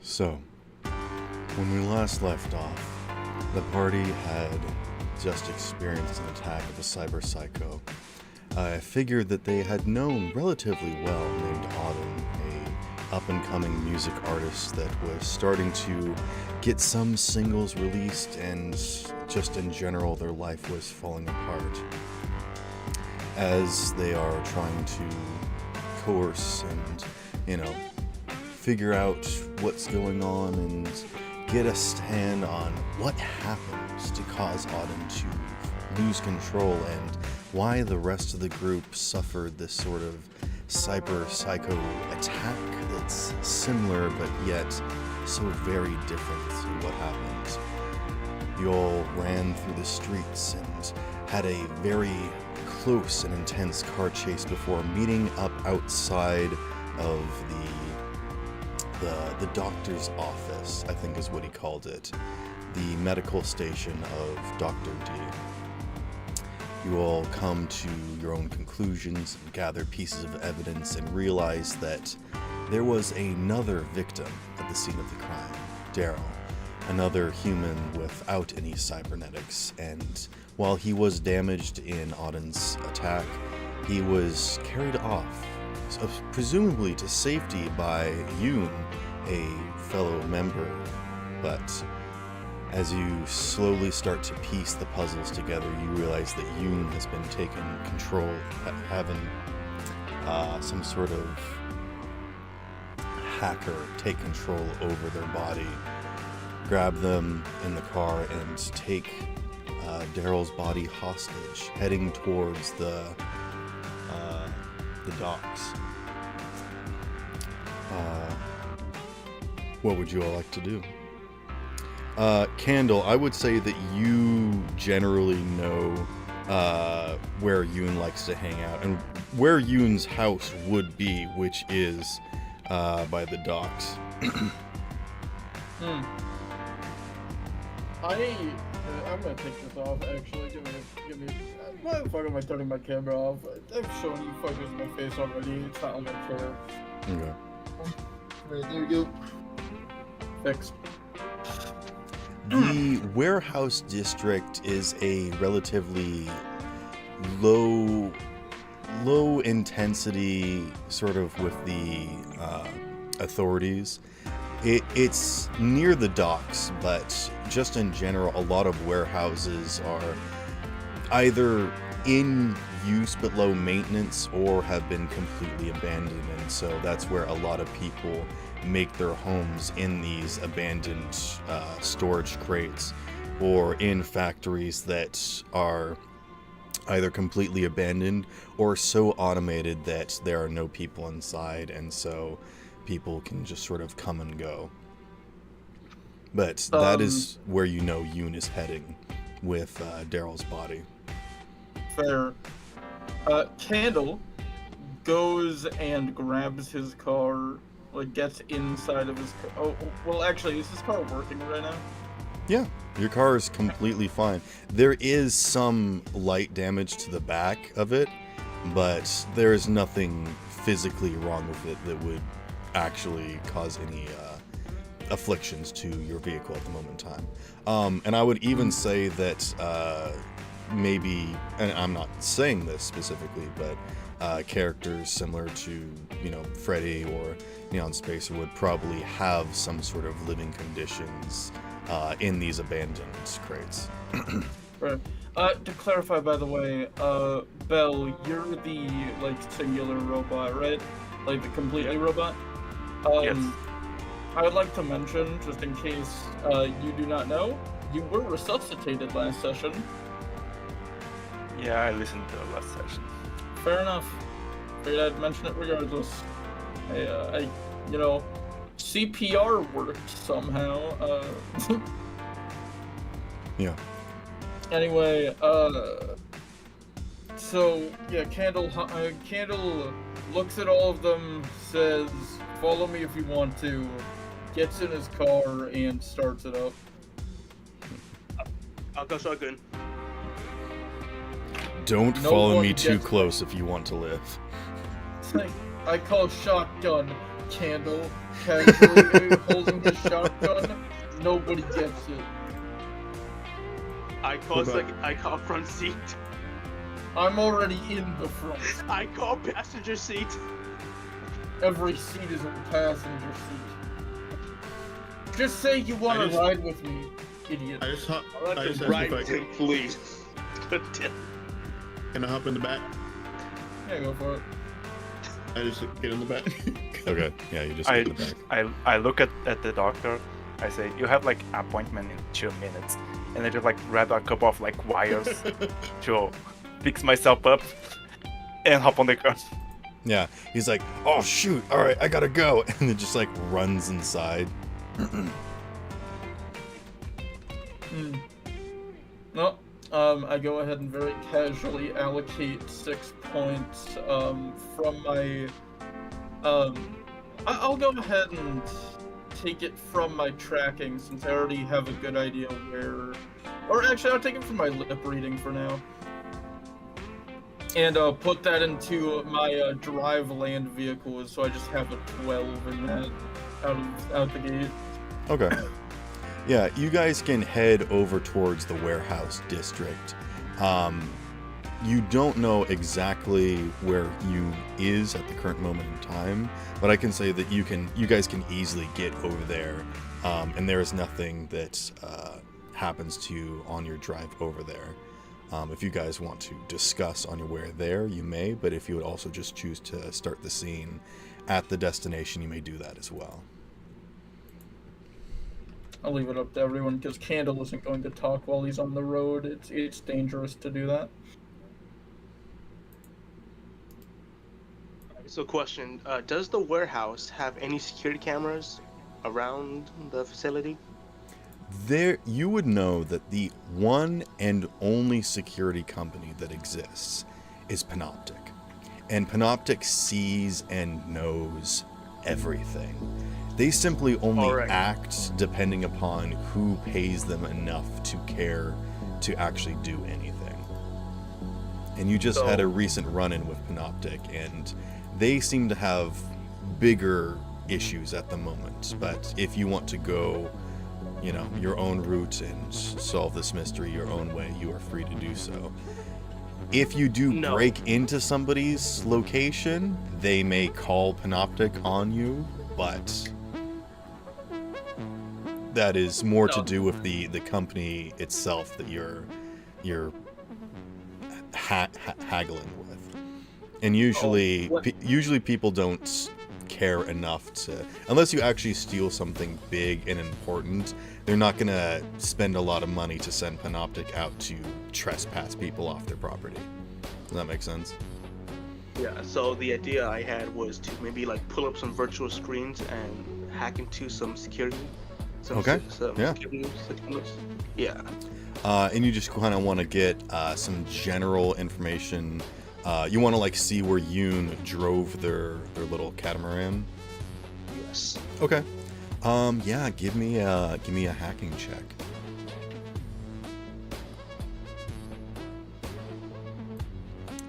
So, when we last left off, the party had just experienced an attack of a cyber psycho. I figured that they had known relatively well named Auden, a up-and-coming music artist that was starting to get some singles released, and just in general their life was falling apart. As they are trying to coerce and, figure out what's going on and get a stand on what happened to cause Auden to lose control and why the rest of the group suffered this sort of cyber psycho attack that's similar but yet so very different to what happened. You all ran through the streets and had a very close and intense car chase before meeting up outside of the doctor's office, I think is what he called it, the medical station of Dr. D. You all come to your own conclusions, gather pieces of evidence, and realize that there was another victim at the scene of the crime, Daryl, another human without any cybernetics, and while he was damaged in Auden's attack, he was carried off, presumably to safety by Yoon, a fellow member, but as you slowly start to piece the puzzles together, you realize that Yoon has been taken control, having some sort of hacker take control over their body, grab them in the car, and take Daryl's body hostage, heading towards the docks. What would you all like to do? Candle, I would say that you generally know where Yoon likes to hang out and where Yoon's house would be, which is by the docks. I'm gonna take this off, actually. Give me. Why the fuck am I turning my camera off? I've shown you fuckers my face already. It's not on my chair. Okay. Right, there we go. Fixed. The warehouse district is a relatively low intensity sort of with the authorities. It's near the docks, but just in general, a lot of warehouses are either in use but low maintenance or have been completely abandoned, and so that's where a lot of people make their homes, in these abandoned storage crates or in factories that are either completely abandoned or so automated that there are no people inside, and so people can just sort of come and go. But that is where Yoon is heading with Daryl's body. Fair. Candle goes and grabs his car, gets inside of his car. Oh, well, actually, is his car working right now? Yeah, your car is completely fine. There is some light damage to the back of it, but there is nothing physically wrong with it that would actually cause any afflictions to your vehicle at the moment in time. And I would even say that maybe, and I'm not saying this specifically, but characters similar to, Freddy or Neon Spacer would probably have some sort of living conditions in these abandoned crates. Right. To clarify, by the way, Belle, you're the, singular robot, right? The completely robot? Yes. I would like to mention, just in case you do not know, you were resuscitated last session. Yeah, I listened to the last session. Fair enough. Figured I'd mention it regardless. CPR worked somehow. Yeah. Anyway, so yeah, Candle looks at all of them, says, "Follow me if you want to," gets in his car and starts it up. I'll go shotgun. Don't No follow one me too gets- close if you want to live. It's like, I call shotgun Candle, casually holding his shotgun. Nobody gets it. I call front seat. I'm already in the front. I call passenger seat. Every seat is a passenger seat. Just say you want to ride with me, idiot. I just asked Right, if I Tim, please. can I hop in the back? Yeah, go for it. I just get in the back. Okay, yeah, you just get in the back. I look at the doctor. I say, you have like appointment in 2 minutes, and I just like grab a couple of like wires to fix myself up and hop on the car. Yeah, he's like, oh shoot, all right, I gotta go, and then just like runs inside. No, I go ahead and very casually allocate 6 points from my. I'll go ahead and take it from my tracking since I already have a good idea where. Or actually, I'll take it from my lip reading for now. And put that into my drive land vehicles, so I just have a 12 in that out the gate. Okay. Yeah, you guys can head over towards the warehouse district. You don't know exactly where you is at the current moment in time, but I can say that you guys can easily get over there, and there is nothing that happens to you on your drive over there. If you guys want to discuss on your way there, you may, but if you would also just choose to start the scene at the destination, you may do that as well. I'll leave it up to everyone because Candle isn't going to talk while he's on the road. It's dangerous to do that. So, question: does the warehouse have any security cameras around the facility? There, you would know that the one and only security company that exists is Panoptic. And Panoptic sees and knows everything. They simply only act depending upon who pays them enough to care to actually do anything. And you just had a recent run-in with Panoptic, and they seem to have bigger issues at the moment. But if you want to go, you know, your own route and solve this mystery your own way, you are free to do so. If you do break into somebody's location, they may call Panoptic on you, but that is more to do with the company itself that you're haggling with. And usually usually people don't care enough to, unless you actually steal something big and important, they're not gonna spend a lot of money to send Panoptic out to trespass people off their property. Does that make sense? Yeah, so the idea I had was to maybe like pull up some virtual screens and hack into some security. Security systems. Yeah. And you just kind of want to get some general information. You want to like see where Yoon drove their little catamaran. Yes. Okay. Yeah. Give me a hacking check.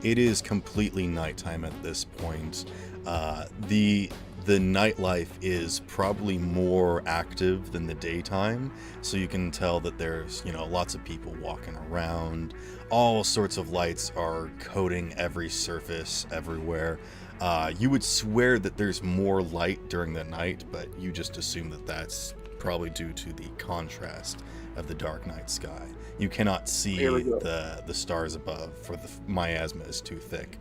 It is completely nighttime at this point. The nightlife is probably more active than the daytime, so you can tell that there's, you know, lots of people walking around. All sorts of lights are coating every surface everywhere. You would swear that there's more light during the night, but you just assume that that's probably due to the contrast of the dark night sky. You cannot see the stars above, for the miasma is too thick,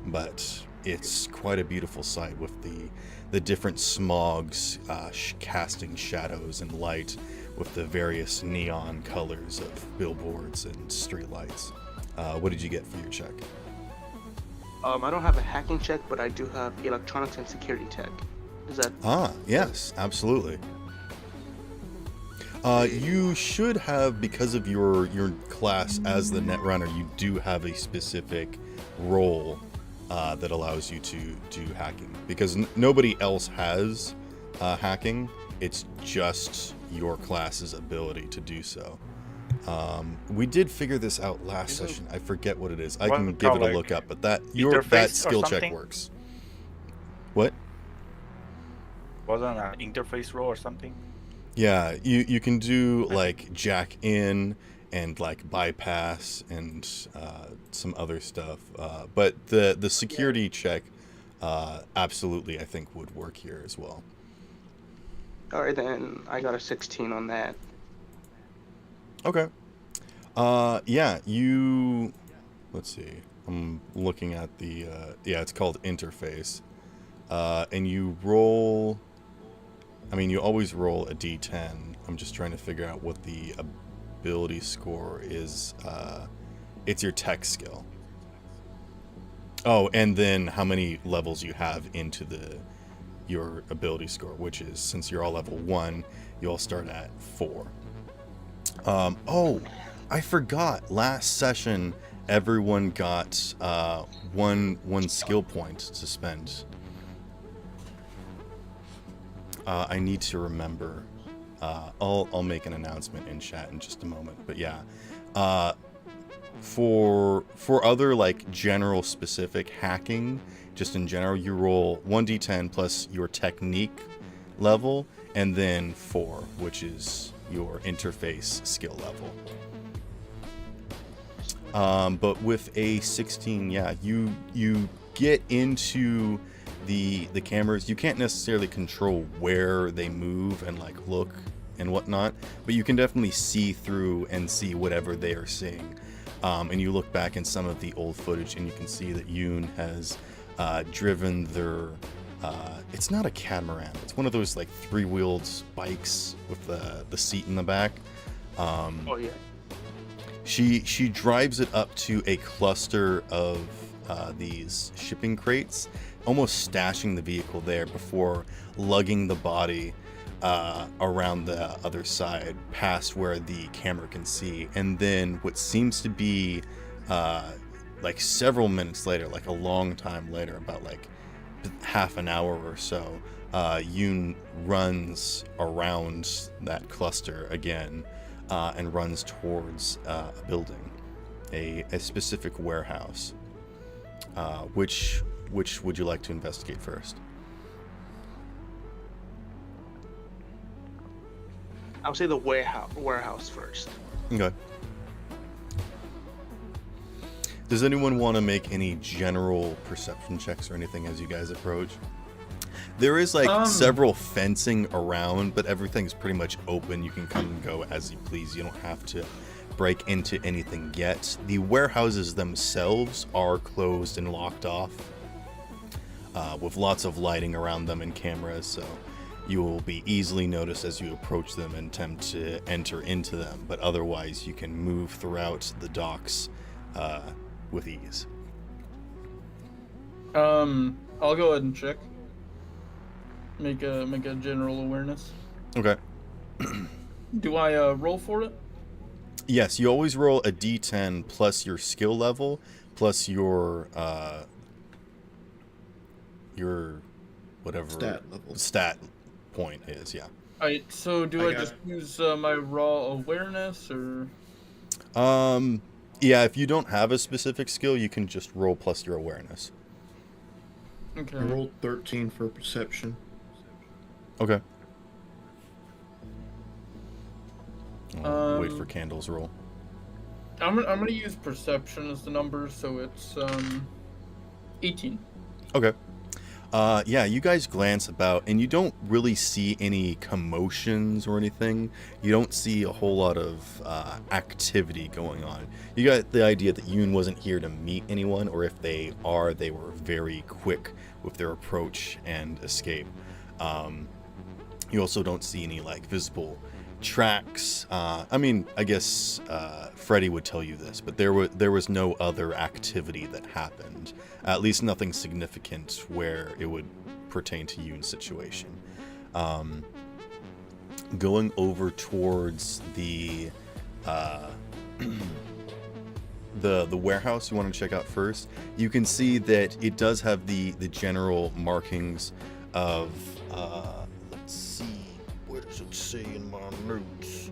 but it's quite a beautiful sight with the different smogs casting shadows and light with the various neon colors of billboards and streetlights. What did you get for your check? I don't have a hacking check, but I do have electronics and security tech. Is that? Yes, absolutely. You should have, because of your class as the Netrunner, you do have a specific role that allows you to do hacking, because nobody else has hacking. It's just your class's ability to do so. We did figure this out last session. I forget what it is. I can give it a look up, but that skill check works. What? wasn't an interface roll or something? Yeah, you can do like jack in and like bypass and some other stuff, but the security check absolutely I think would work here as well. All right, then I got a 16 on that. Okay. Yeah, you. Let's see. I'm looking at the. Yeah, it's called interface. And you roll. I mean, you always roll a d10. I'm just trying to figure out what the ability score is. It's your tech skill. Oh, and then how many levels you have into your ability score, which is, since you're all level 1, you all start at 4. Oh, I forgot. Last session, everyone got one skill point to spend. I need to remember. I'll make an announcement in chat in just a moment. But yeah, for other like general specific hacking, just in general, you roll 1d10 plus your technique level, and then 4, which is your interface skill level. But with a 16, yeah, you get into the cameras. You can't necessarily control where they move and like look and whatnot, but you can definitely see through and see whatever they are seeing. And you look back in some of the old footage and you can see that Yoon has driven their it's not a catamaran, it's one of those like 3-wheeled bikes with the seat in the back. Oh yeah. She drives it up to a cluster of these shipping crates, almost stashing the vehicle there before lugging the body around the other side past where the camera can see. And then what seems to be like several minutes later, like a long time later, about like half an hour or so, Yoon runs around that cluster again and runs towards a building, a specific warehouse. Which would you like to investigate first? I would say the warehouse first. Okay. Does anyone want to make any general perception checks or anything as you guys approach? There is like several fencing around, but everything's pretty much open. You can come and go as you please. You don't have to break into anything yet. The warehouses themselves are closed and locked off, with lots of lighting around them and cameras, so you will be easily noticed as you approach them and attempt to enter into them, but otherwise you can move throughout the docks with ease. I'll go ahead and check. Make a general awareness. Okay. Do I roll for it? Yes, you always roll a d10 plus your skill level plus your whatever stat point is. Yeah. Alright, so do I just use my raw awareness, or? Yeah, if you don't have a specific skill, you can just roll plus your awareness. Okay. I rolled 13 for perception. Okay. Wait for Candle's roll. I'm gonna use perception as the number, so it's 18. Okay. Yeah, you guys glance about, and you don't really see any commotions or anything. You don't see a whole lot of activity going on. You got the idea that Yoon wasn't here to meet anyone, or if they are, they were very quick with their approach and escape. You also don't see any like visible tracks. I mean, I guess Freddy would tell you this, but there was no other activity that happened. At least nothing significant where it would pertain to Yoon's situation. Going over towards the warehouse you want to check out first, you can see that it does have the general markings of let's see, where does it say in my notes?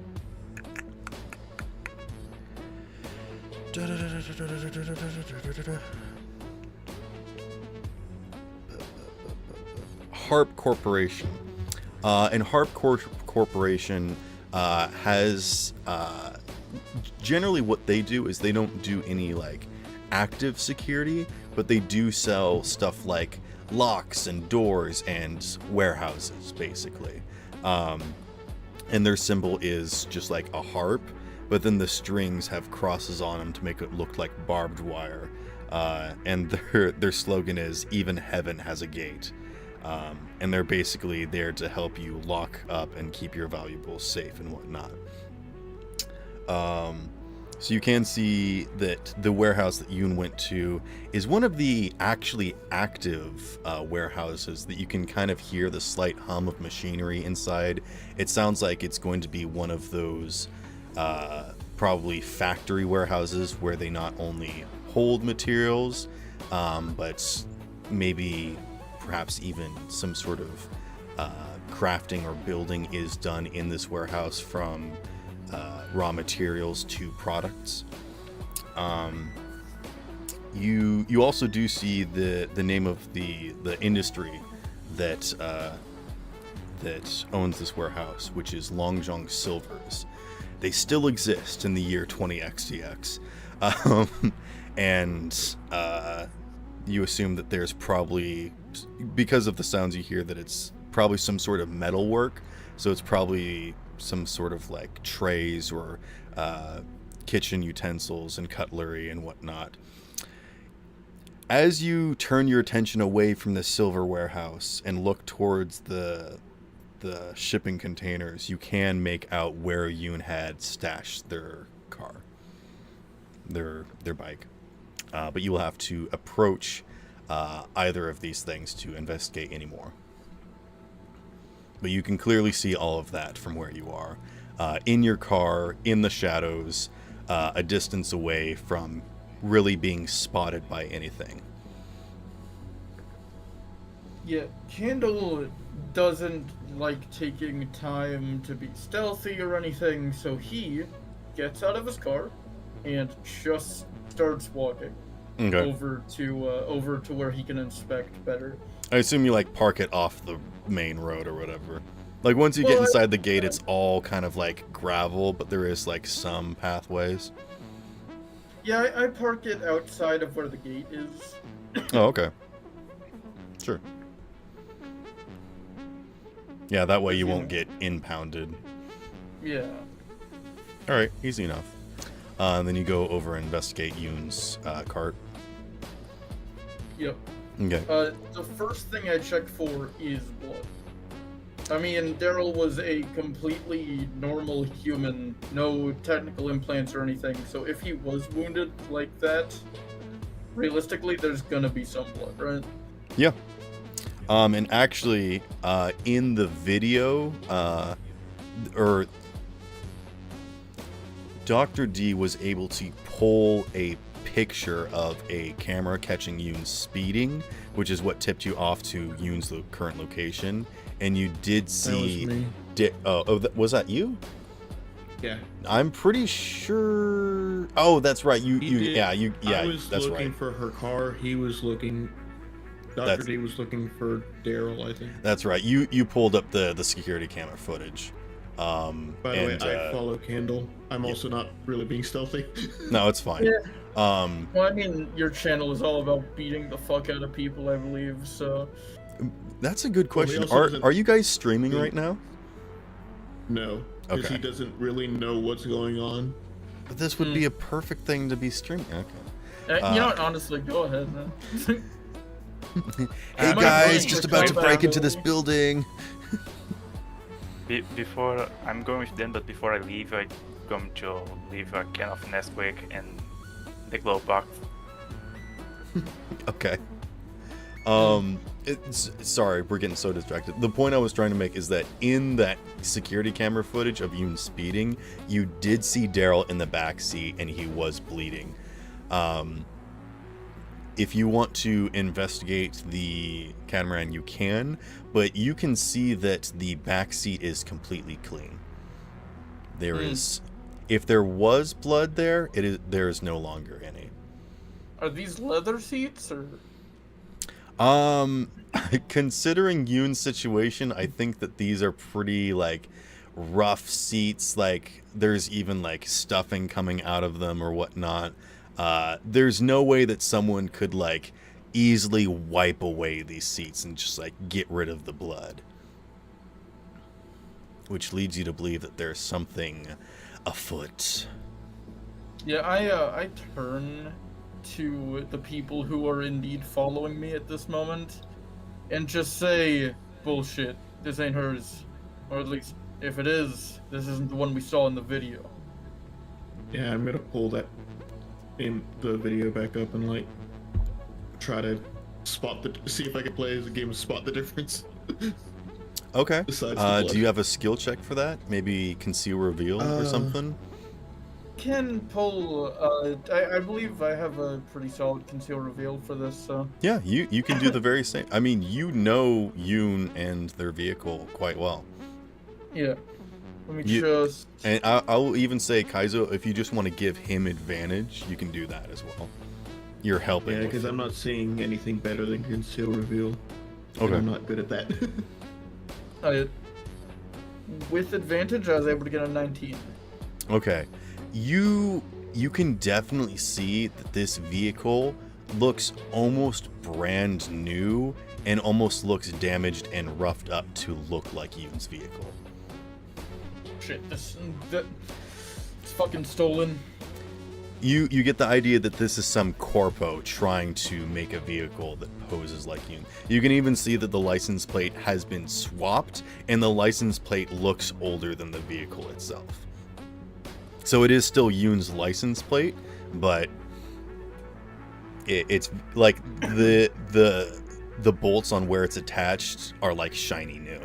Harp Corporation. And Harp Corporation has generally what they do is they don't do any like active security, but they do sell stuff like locks and doors and warehouses, basically. And their symbol is just like a harp, but then the strings have crosses on them to make it look like barbed wire. And their slogan is "Even heaven has a gate." And they're basically there to help you lock up and keep your valuables safe and whatnot. So you can see that the warehouse that Yoon went to is one of the actually active warehouses that you can kind of hear the slight hum of machinery inside. It sounds like it's going to be one of those probably factory warehouses where they not only hold materials, but maybe perhaps even some sort of crafting or building is done in this warehouse from raw materials to products. You also do see the name of the industry that owns this warehouse, which is Longjong Silvers. They still exist in the year 20XTX, and you assume that there's probably, because of the sounds you hear, that it's probably some sort of metal work. So it's probably some sort of like trays or kitchen utensils and cutlery and whatnot. As you turn your attention away from the silver warehouse and look towards the shipping containers, you can make out where Yoon had stashed their car, their bike. But you will have to approach either of these things to investigate anymore. But you can clearly see all of that from where you are. In your car, in the shadows, a distance away from really being spotted by anything. Yeah, Candle doesn't like taking time to be stealthy or anything, so he gets out of his car and just starts walking over to where he can inspect better. I assume you like park it off the main road or whatever. Like once you get inside the gate, it's all kind of like gravel, but there is like some pathways. Yeah, I park it outside of where the gate is. Oh, okay. Sure. Yeah, that way you won't get impounded. Yeah. Alright, easy enough. And then you go over and investigate Yoon's cart. Yep. Okay. The first thing I check for is blood. I mean, Daryl was a completely normal human, no technical implants or anything, so if he was wounded like that, realistically, there's gonna be some blood, right? Yeah. And actually, in the video, Dr. D was able to pull a picture of a camera catching Yoon speeding, which is what tipped you off to Yoon's current location. And you did see. That was me. Was that you? Yeah. I'm pretty sure. Oh, that's right. Yeah. I was that's looking right. for her car. He was looking. Dr. D was looking for Daryl, I think. That's right. You pulled up the security camera footage. By the way, I follow Candle. I'm also not really being stealthy. No, it's fine. Yeah. Well, I mean, your channel is all about beating the fuck out of people, I believe, so... That's a good Well, he question. also Are you guys streaming right now? No, because Okay. he doesn't really know what's going on. But this would be a perfect thing to be streaming. Okay. You know what, honestly, go ahead, man. Hey My guys, brain just is about to so break bad. into this building. Before I'm going with them, but before I leave, I'm going to leave a can of Nesquik and the glow box. Okay. Sorry, we're getting so distracted. The point I was trying to make is that in that security camera footage of Yoon speeding, you did see Daryl in the back seat and he was bleeding. If you want to investigate the catamaran, you can, but you can see that the back seat is completely clean. There is, if there was blood there, there is no longer any. Are these leather seats, or...? Considering Yoon's situation, I think that these are pretty like rough seats. Like there's even like stuffing coming out of them or whatnot. There's no way that someone could like easily wipe away these seats and just like get rid of the blood. Which leads you to believe that there's something afoot. Yeah, I turn to the people who are indeed following me at this moment and just say, bullshit, this ain't hers. Or at least, if it is, this isn't the one we saw in the video. Yeah, I'm gonna pull that in the video back up and like try to see if I can play as a game of spot the difference. Okay. Besides the blood. Do you have a skill check for that? Maybe conceal reveal or something? Can pull, I believe I have a pretty solid conceal reveal for this, so. Yeah, you can do the very same. I mean, you know Yoon and their vehicle quite well. Yeah. Let me just... And I'll even say, Kaizo, if you just want to give him advantage, you can do that as well. You're helping. Yeah, because I'm not seeing anything better than conceal reveal. Okay. I'm not good at that. With advantage, I was able to get a 19. Okay. You can definitely see that this vehicle looks almost brand new and almost looks damaged and roughed up to look like Yoon's vehicle. Shit, it's fucking stolen. You get the idea that this is some corpo trying to make a vehicle that poses like Yoon. You can even see that the license plate has been swapped and the license plate looks older than the vehicle itself. So it is still Yoon's license plate, but it's like the bolts on where it's attached are like shiny new.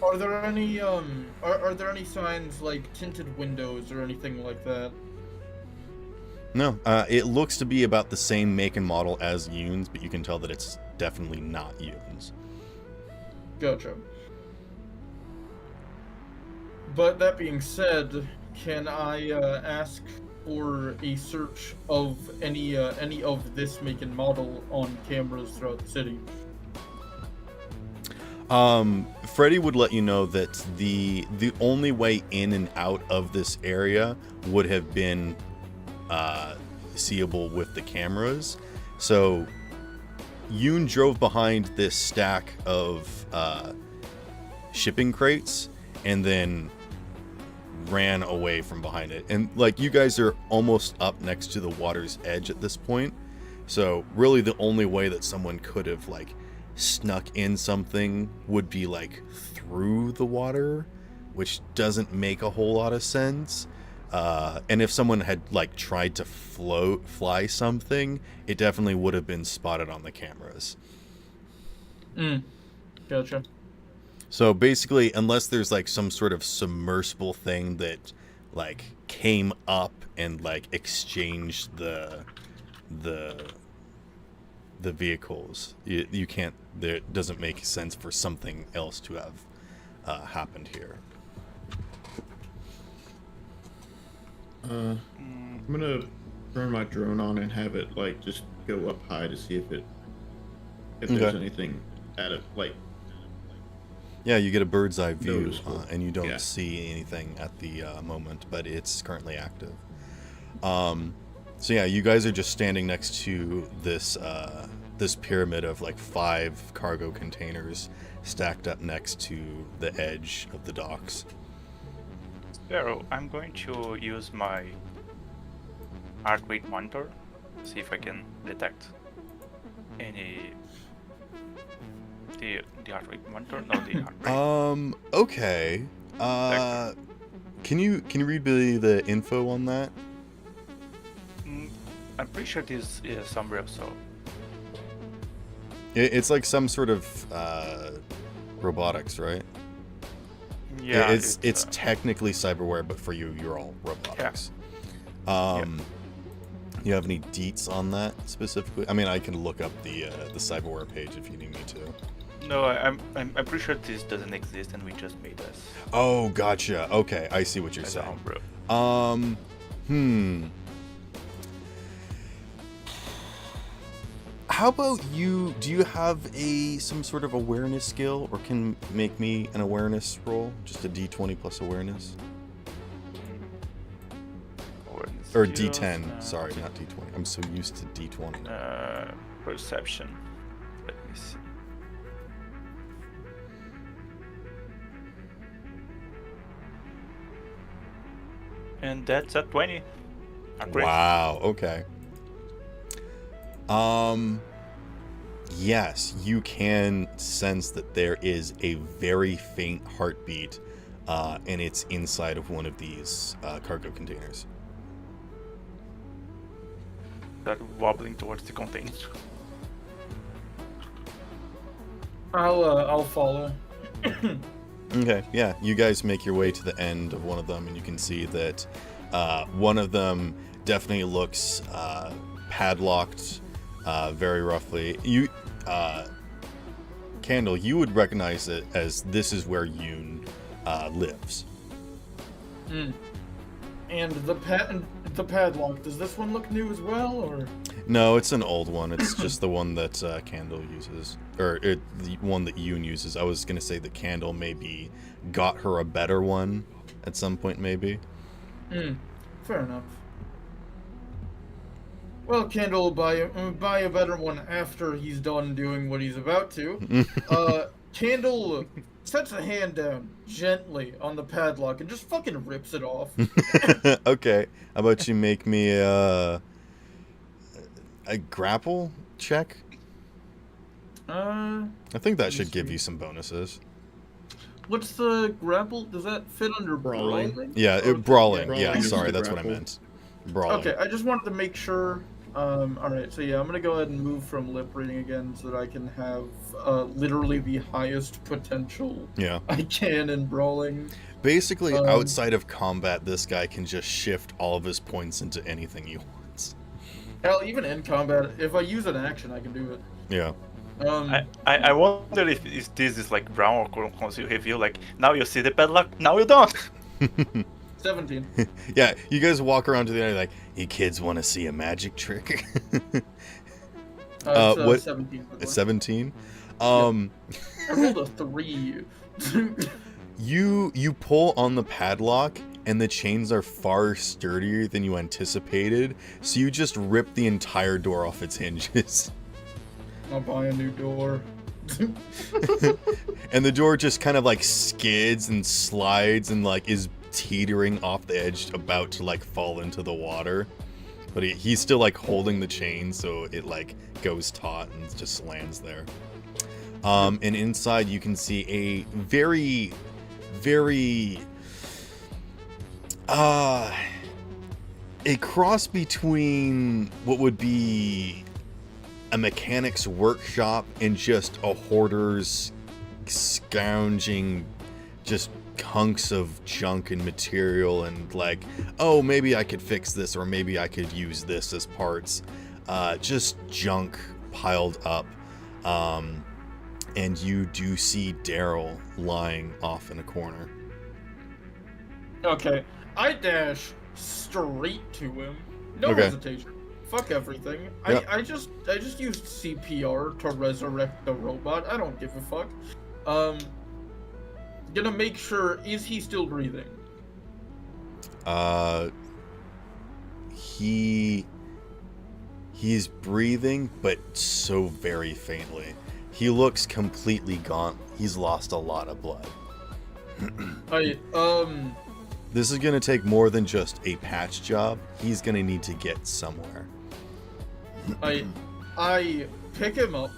Are there any are there any signs like tinted windows or anything like that? No, it looks to be about the same make and model as Yoon's, but you can tell that it's definitely not Yoon's. Gotcha. But that being said, can I ask for a search of any of this make and model on cameras throughout the city? Freddy would let you know that the only way in and out of this area would have been seeable with the cameras. So Yoon drove behind this stack of shipping crates and then ran away from behind it. And like you guys are almost up next to the water's edge at this point. So really the only way that someone could have like snuck in something would be like through the water, which doesn't make a whole lot of sense. And if someone had like tried to fly something, it definitely would have been spotted on the cameras. Gotcha. So basically, unless there's like some sort of submersible thing that like came up and like exchanged the vehicles, you can't. There doesn't make sense for something else to have happened here. I'm gonna turn my drone on and have it like just go up high to see if there's anything at it like. Yeah, you get a bird's eye view, and you don't Yeah. see anything at the moment, but it's currently active. So yeah, you guys are just standing next to this this pyramid of like 5 cargo containers stacked up next to the edge of the docks. So I'm going to use my heart rate monitor, see if I can detect any the heart rate monitor. No, the heart rate. Okay. Can you read me the info on that? I'm pretty sure this is somewhere. So It's like some sort of robotics, right? yeah, it's technically cyberware, but for you, you're all robotics. Yeah. You have any deets on that specifically? I mean, I can look up the cyberware page if you need me to. No, I'm pretty sure this doesn't exist, and we just made this. Oh, gotcha. Okay, I see what you're As a saying. homebrew. how about you? Do you have some sort of awareness skill, or can make me an awareness roll? Just a D20 plus awareness? Awareness Or skills, D10. Sorry, not D20. I'm so used to D20. Perception. Let me see. And that's at 20. Great. Wow. Okay. Yes, you can sense that there is a very faint heartbeat, and it's inside of one of these cargo containers. Start wobbling towards the container. I'll follow. Okay, yeah, you guys make your way to the end of one of them, and you can see that one of them definitely looks padlocked, very roughly. You, Candle, you would recognize it as this is where Yoon lives. And the padlock, does this one look new as well, or? No, it's an old one. It's just the one that Candle uses, or the one that Yoon uses. I was gonna say that Candle maybe got her a better one at some point, maybe. Fair enough. Well, Candle will buy a better one after he's done doing what he's about to. Candle sets a hand down gently on the padlock and just fucking rips it off. Okay, how about you make me a grapple check? I think that should give you some bonuses. What's the grapple? Does that fit under brawling? Yeah, brawling. Brawling Yeah, is sorry, the that's what I grapple. meant. Brawling. Okay, I just wanted to make sure. Alright, so yeah, I'm gonna go ahead and move from lip reading again so that I can have literally the highest potential Yeah. I can in brawling. Basically, outside of combat, this guy can just shift all of his points into anything he wants. Hell, even in combat, if I use an action, I can do it. Yeah. I wonder if this is like brown or once you reveal, like, now you see the padlock, now you don't. 17. Yeah, you guys walk around to the end like, you kids want to see a magic trick? It's, what? 17. by the way. 17? I rolled a 3. You pull on the padlock, and the chains are far sturdier than you anticipated, so you just rip the entire door off its hinges. I'll buy a new door. And the door just kind of like skids and slides and like is teetering off the edge, about to like fall into the water. But he's still like holding the chain, so it like goes taut and just lands there. And inside you can see a very, very a cross between what would be a mechanic's workshop and just a hoarder's scrounging just hunks of junk and material, and like, oh, maybe I could fix this, or maybe I could use this as parts. Just junk piled up. And you do see Daryl lying off in a corner. Okay, I dash straight to him. No Okay. hesitation. Fuck everything. Yep. I just used CPR to resurrect the robot. I don't give a fuck. Gonna make sure, is he still breathing? He's breathing, but so very faintly. He looks completely gaunt. He's lost a lot of blood. This is gonna take more than just a patch job. He's gonna need to get somewhere. I pick him up,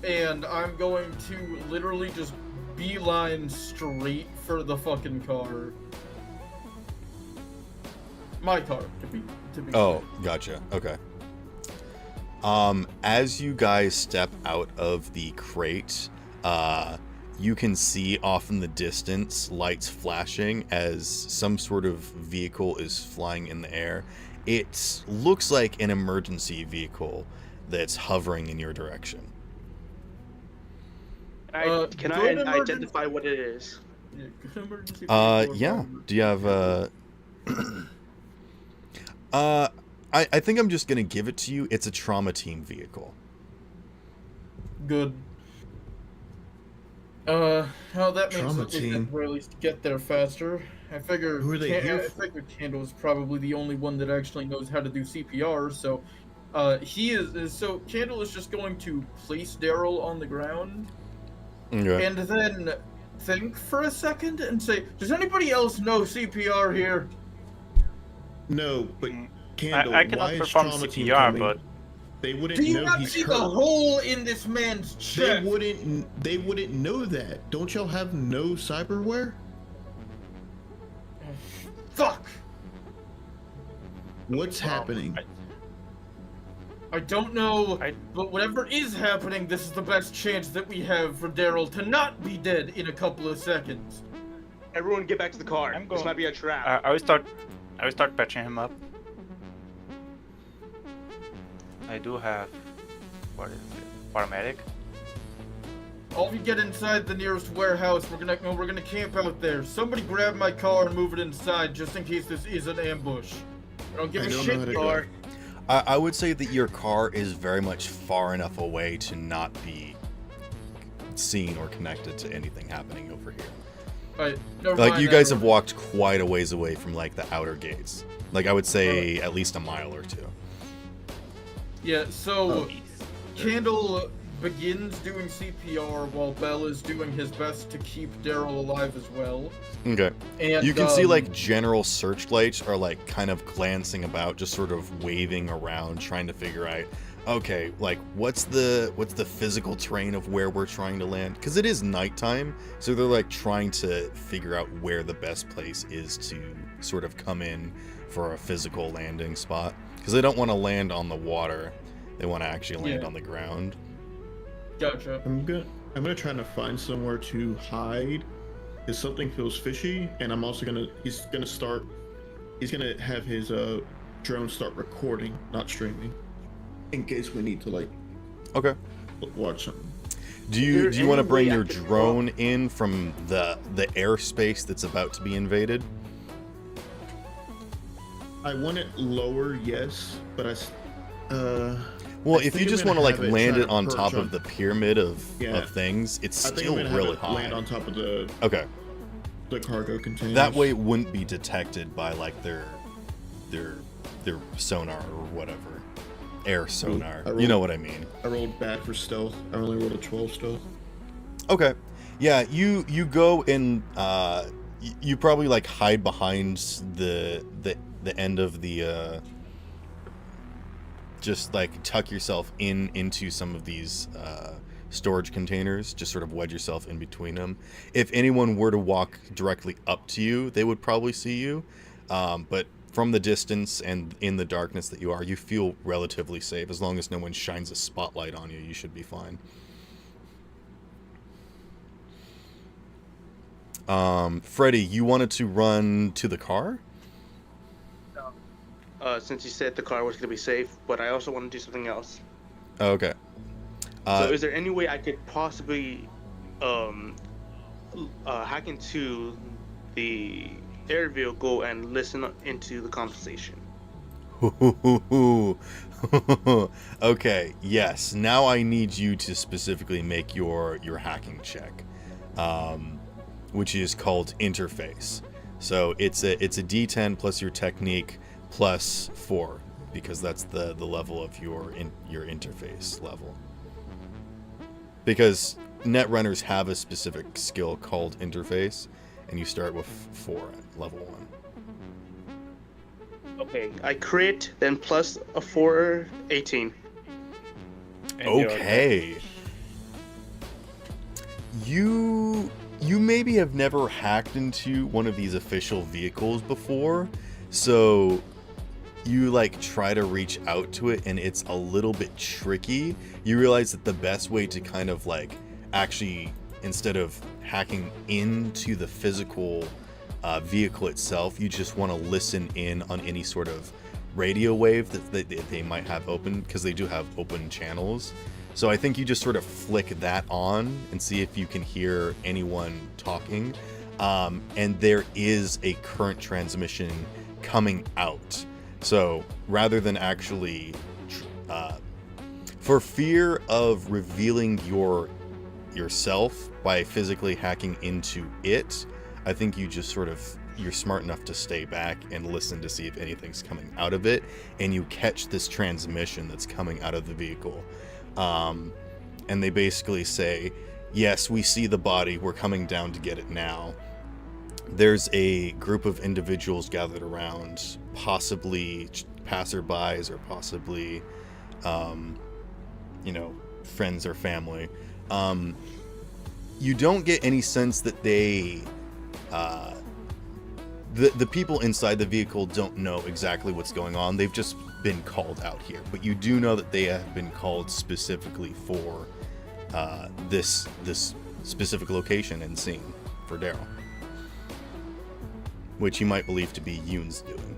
and I'm going to literally just beeline straight for the fucking car. My car, to be Oh, gotcha. Okay. As you guys step out of the crate, you can see off in the distance lights flashing as some sort of vehicle is flying in the air. It looks like an emergency vehicle that's hovering in your direction. Can I identify what it is? Yeah. Do you have I think I'm just gonna give it to you. It's a trauma team vehicle. Good. Well, that means Trauma that we team. can really get there faster. I figure Who are they here I figure Candle is probably the only one that actually knows how to do CPR, so so Candle is just going to place Daryl on the ground Okay. and then think for a second and say, "Does anybody else know CPR here?" No, but Candle, I cannot why is perform trauma team CPR, coming? but They wouldn't Do you know not he's see hurt. the hole in this man's chest? They wouldn't know that. Don't y'all have no cyberware? Fuck! What's happening? I don't know, I- but whatever is happening, this is the best chance that we have for Daryl to not be dead in a couple of seconds. Everyone get back to the car. I'm This going- might be a trap. I will start patching him up. I do have, what is it, paramedic? All of you get inside the nearest warehouse. We're gonna camp out there. Somebody grab my car and move it inside, just in case this is an ambush. I don't give I a don't know shit, how to car. go. I would say that your car is very much far enough away to not be seen or connected to anything happening over here. Alright, never Like, mind you that, guys have Rory. walked quite a ways away from, like, the outer gates. Like, I would say at least a mile or two. Yeah, so Oh. Candle begins doing CPR while Bell is doing his best to keep Daryl alive as well. Okay. And You can see, like, general searchlights are, like, kind of glancing about, just sort of waving around, trying to figure out, okay, like, what's the physical terrain of where we're trying to land? Because it is nighttime, so they're, like, trying to figure out where the best place is to sort of come in for a physical landing spot. Because they don't want to land on the water. They want to actually land Yeah. on the ground. Gotcha. I'm gonna try to find somewhere to hide, because something feels fishy, and I'm also he's gonna have his drone start recording, not streaming, in case we need to like Okay. watch something. Do Is you there do you want to any bring way I your could- drone in from the airspace that's about to be invaded? I want it lower, yes, but Well, I if think you I'm just gonna want to like have it land try it to on perch top on- of the pyramid of Yeah. things, it's I think still I'm gonna really have it high. land on top of the Okay. cargo containers. That way it wouldn't be detected by like their sonar or whatever. Air sonar. I You know rolled- what I mean. I rolled bad for stealth. I only rolled a 12 stealth. Okay. Yeah, you go and you probably like hide behind the end of the just like tuck yourself into some of these storage containers, just sort of wedge yourself in between them. If anyone were to walk directly up to you, they would probably see you. But from the distance and in the darkness that you feel relatively safe. As long as no one shines a spotlight on you, you should be fine. Freddy, you wanted to run to the car? Since you said the car was gonna be safe, but I also want to do something else. Okay. So is there any way I could possibly hack into the air vehicle and listen into the conversation? Okay, yes. Now I need you to specifically make your hacking check, which is called interface. So it's a D10 plus your technique plus 4, because that's the level of your interface level. Because netrunners have a specific skill called interface, and you start with 4 at level 1. Okay, I crit, then plus a 4, 18. And you're Okay. You maybe have never hacked into one of these official vehicles before, so you like try to reach out to it and it's a little bit tricky. You realize that the best way to kind of like actually, instead of hacking into the physical vehicle itself, you just want to listen in on any sort of radio wave that they might have open, because they do have open channels. So I think you just sort of flick that on and see if you can hear anyone talking. And there is a current transmission coming out. So rather than actually For fear of revealing yourself by physically hacking into it, I think you just sort of, you're smart enough to stay back and listen to see if anything's coming out of it, and you catch this transmission that's coming out of the vehicle. And they basically say, yes, we see the body, we're coming down to get it now. There's a group of individuals gathered around, possibly passerbys or possibly, friends or family. You don't get any sense that they, the people inside the vehicle don't know exactly what's going on. They've just been called out here, but you do know that they have been called specifically for this specific location and scene for Daryl, which you might believe to be Yoon's doing.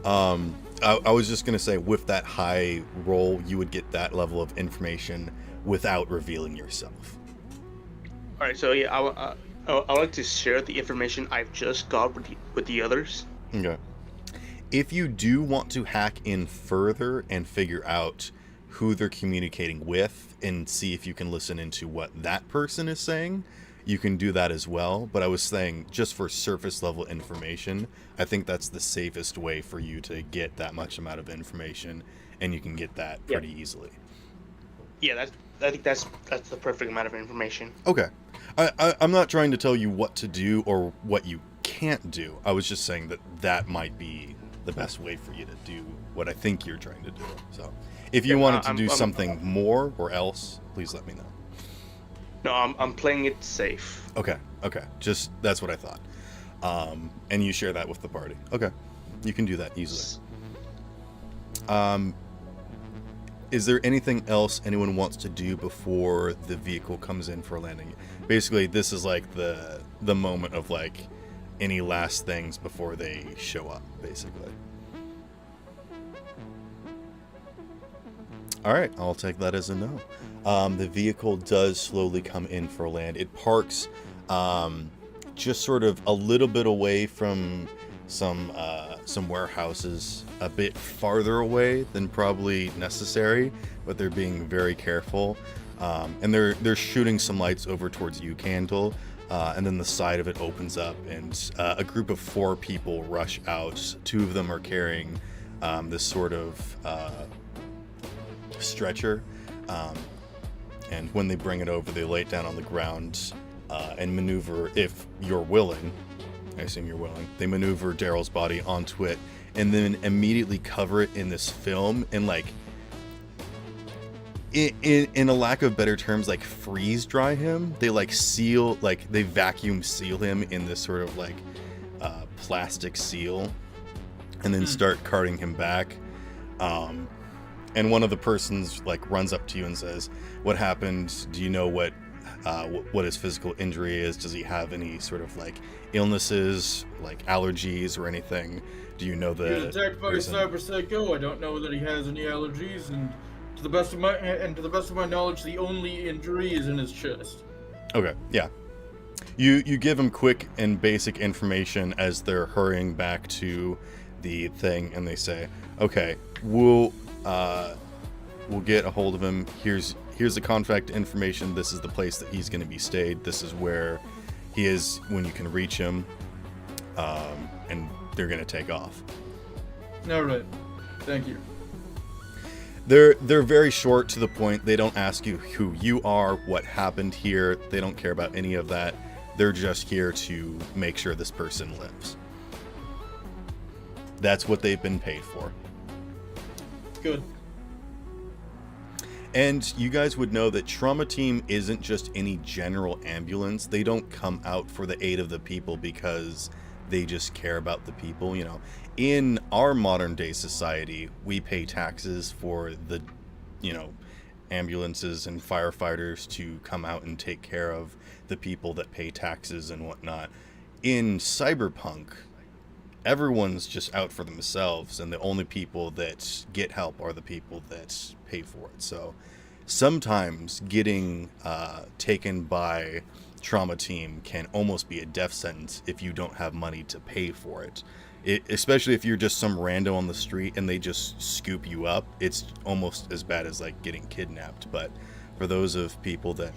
I was just going to say, with that high roll, you would get that level of information without revealing yourself. All right, so yeah, I would like to share the information I've just got with the others. Okay. If you do want to hack in further and figure out who they're communicating with and see if you can listen into what that person is saying, you can do that as well. But I was saying, just for surface level information, I think that's the safest way for you to get that much amount of information, and you can get that pretty easily. Yeah, I think that's the perfect amount of information. Okay. I'm not trying to tell you what to do or what you can't do. I was just saying that might be the best way for you to do what I think you're trying to do. So if you wanted to do something more or else, please let me know. No, I'm playing it safe. Okay. Just, that's what I thought. And you share that with the party. Okay. You can do that easily. Is there anything else anyone wants to do before the vehicle comes in for landing? Basically, this is like the moment of like any last things before they show up, basically. All right, I'll take that as a no. The vehicle does slowly come in for land. It parks just sort of a little bit away from some warehouses, a bit farther away than probably necessary, but they're being very careful. And they're shooting some lights over towards you, Candle, and then the side of it opens up, and a group of 4 people rush out. 2 of them are carrying this sort of stretcher, and when they bring it over, they lay it down on the ground and maneuver, if you're willing. I assume you're willing. They maneuver Daryl's body onto it, and then immediately cover it in this film, and like, in a lack of better terms, like freeze dry him. They like seal, like they vacuum seal him in this sort of like plastic seal, and then start carting him back. And one of the persons like runs up to you and says, "What happened? Do you know what his physical injury is? Does he have any sort of like illnesses, like allergies or anything? Do you know the He was attacked by a cyber psycho. I don't know that he has any allergies, and to the best of my knowledge, the only injury is in his chest." Okay, yeah. You give him quick and basic information as they're hurrying back to the thing, and they say, "Okay, we'll get a hold of him. Here's the contact information. This is the place that he's going to be stayed. This is where he is when you can reach him." And they're going to take off. All right. Thank you. They're very short, to the point. They don't ask you who you are, what happened here. They don't care about any of that. They're just here to make sure this person lives. That's what they've been paid for. Good. And you guys would know that Trauma Team isn't just any general ambulance. They don't come out for the aid of the people because they just care about the people. You know, in our modern day society, we pay taxes for the, ambulances and firefighters to come out and take care of the people that pay taxes and whatnot. In Cyberpunk, everyone's just out for themselves, and the only people that get help are the people that pay for it. So sometimes getting taken by trauma team can almost be a death sentence if you don't have money to pay for it. Especially if you're just some rando on the street and they just scoop you up, it's almost as bad as like getting kidnapped. But for those of people that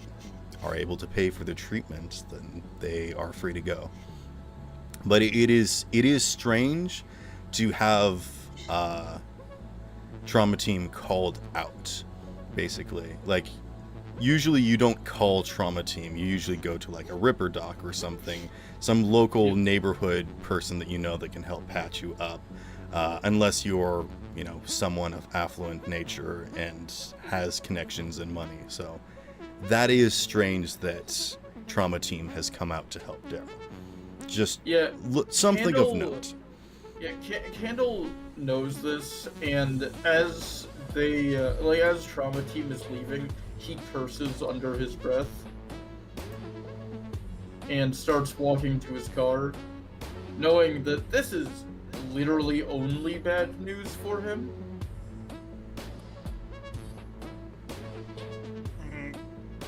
are able to pay for the treatment, then they are free to go. But it is strange to have trauma team called out, basically. Like, usually you don't call trauma team. You usually go to like a Ripper doc or something, some local neighborhood person that you know that can help patch you up, unless you're, you know, someone of affluent nature and has connections and money. So that is strange that trauma team has come out to help Daryl. Just something of note. Yeah, Candle knows this, and as they as trauma team is leaving, he curses under his breath and starts walking to his car, knowing that this is literally only bad news for him.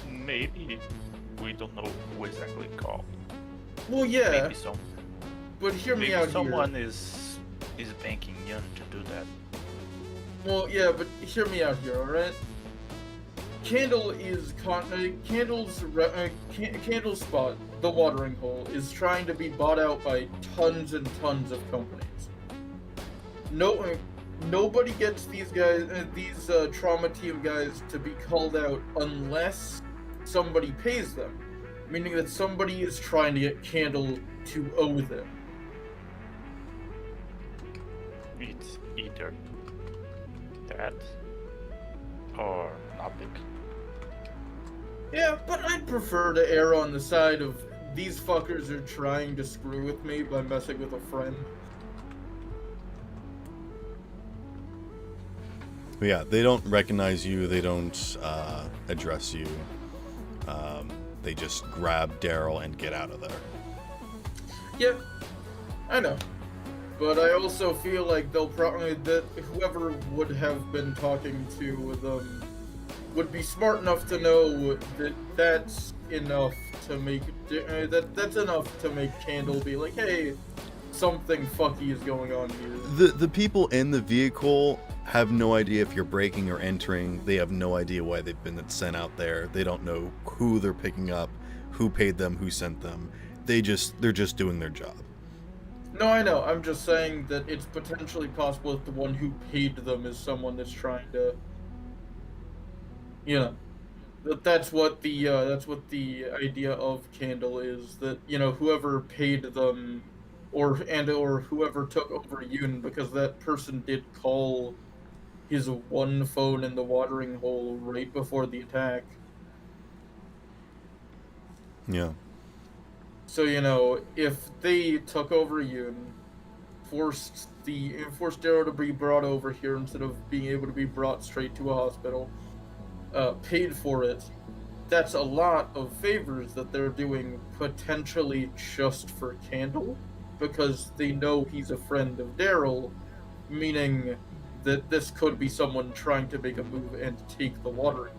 Maybe we don't know who exactly called. Well, yeah. Maybe some. But hear me Maybe out someone here. is banking Yun to do that. Well, yeah, but hear me out here, alright? Candle is Candle's spot, the watering hole, is trying to be bought out by tons and tons of companies. Nobody gets these guys, these trauma team guys, to be called out unless somebody pays them, meaning that somebody is trying to get Candle to owe them. It's either that or nothing. Yeah, but I'd prefer to err on the side of these fuckers are trying to screw with me by messing with a friend. But yeah, they don't recognize you. They don't address you. They just grab Daryl and get out of there. Yeah, I know. But I also feel like they'll probably, that whoever would have been talking to them would be smart enough to know that that's enough to make that's enough to make Candle be like, hey, something fucky is going on here. The people in the vehicle have no idea if you're breaking or entering. They have no idea why they've been sent out there. They don't know who they're picking up, who paid them, who sent them. They're just doing their job. No, I know. I'm just saying that it's potentially possible that the one who paid them is someone that's trying to, you know, that's what the idea of Candle is. That, you know, whoever paid them, or whoever took over Yoon, because that person did call his one phone in the watering hole right before the attack. Yeah. So, you know, if they took over Yoon, forced Daryl to be brought over here instead of being able to be brought straight to a hospital, paid for it, that's a lot of favors that they're doing potentially just for Candle, because they know he's a friend of Daryl, meaning that this could be someone trying to make a move and take the watering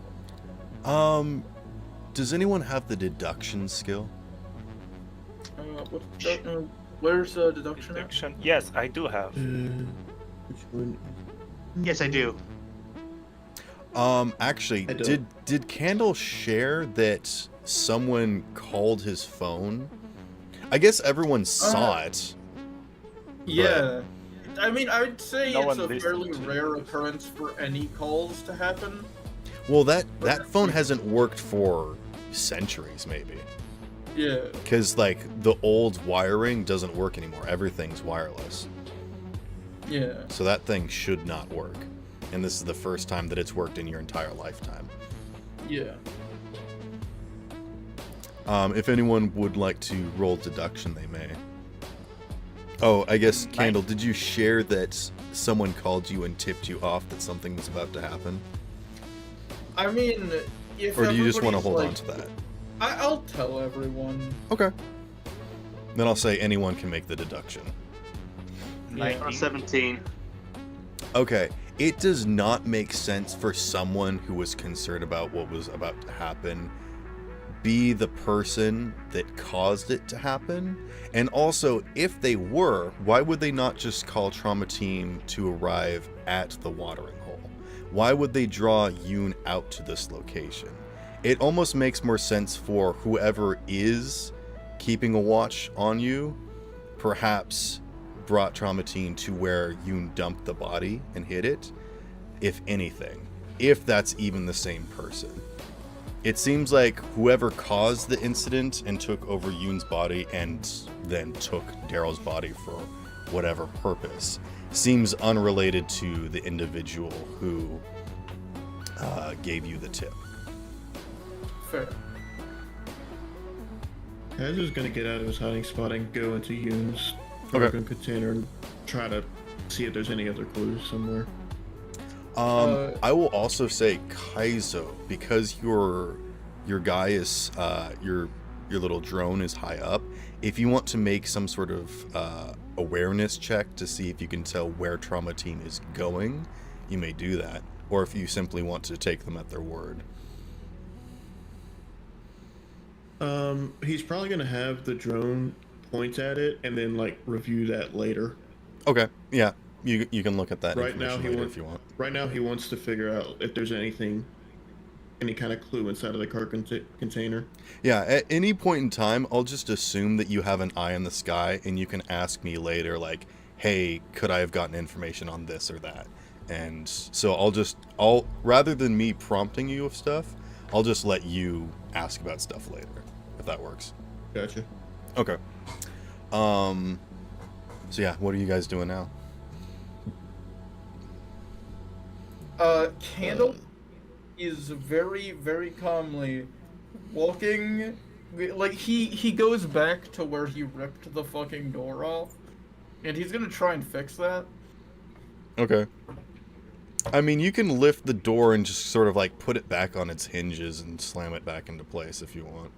hole. Does anyone have the deduction skill? Where's deduction at? Deduction? Yes, I do have. Which one? Yes, I do. Actually, I don't. did Candle share that someone called his phone? I guess everyone saw it. Yeah. I mean, I would say No it's one a listened fairly to rare occurrence for any calls to happen. Well, that phone hasn't worked for centuries, maybe. Yeah. Because, like, the old wiring doesn't work anymore. Everything's wireless. Yeah. So that thing should not work. And this is the first time that it's worked in your entire lifetime. Yeah. If anyone would like to roll deduction, they may. Oh, I guess, Candle, did you share that someone called you and tipped you off that something was about to happen? I mean, if Or do you just want to everybody's hold like, on to that? I'll tell everyone. Okay. Then I'll say anyone can make the deduction. 19. 17. Okay. It does not make sense for someone who was concerned about what was about to happen be the person that caused it to happen? And also, if they were, why would they not just call trauma team to arrive at the watering hole? Why would they draw Yoon out to this location? It almost makes more sense for whoever is keeping a watch on you, perhaps brought trauma team to where Yoon dumped the body and hid it, if anything, if that's even the same person. It seems like whoever caused the incident and took over Yoon's body and then took Daryl's body for whatever purpose seems unrelated to the individual who gave you the tip. Fair. Kaz is gonna get out of his hiding spot and go into Yoon's Okay. cargo container and try to see if there's any other clues somewhere. I will also say Kaizo, because your guy is your little drone is high up. If you want to make some sort of awareness check to see if you can tell where trauma team is going, you may do that. Or if you simply want to take them at their word. He's probably gonna have the drone point at it and then like review that later. Okay, yeah, you can look at that Right now information later if you want. Right now he wants to figure out if there's any kind of clue inside of the car container. Yeah, at any point in time, I'll just assume that you have an eye in the sky, and you can ask me later, like, hey, could I have gotten information on this or that? And so I'll rather than me prompting you of stuff, I'll just let you ask about stuff later, if that works. Gotcha. Okay. So yeah, what are you guys doing now? Candle is very, very calmly walking. Like, he goes back to where he ripped the fucking door off, and he's gonna try and fix that. Okay. I mean, you can lift the door and just sort of like put it back on its hinges and slam it back into place if you want.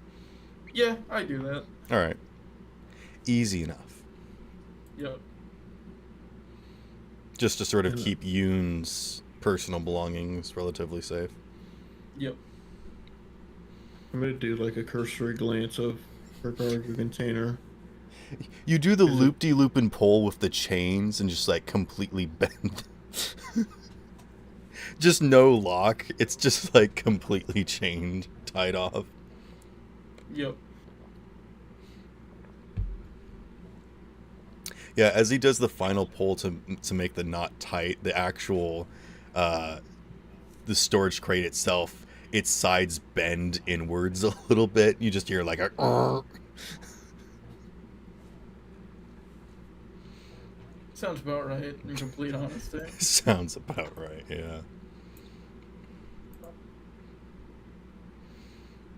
Yeah, I do that. Alright. Easy enough. Yep. Just to sort of keep Yoon's personal belongings relatively safe. Yep. I'm gonna do like a cursory glance of her cargo container. You do the loop-de-loop and pull with the chains and just like completely bend. Just no lock. It's just like completely chained, tied off. Yep. Yeah, as he does the final pull to make the knot tight, the actual the storage crate itself, its sides bend inwards a little bit. You just hear like a Sounds about right, in complete honesty. Sounds about right, yeah.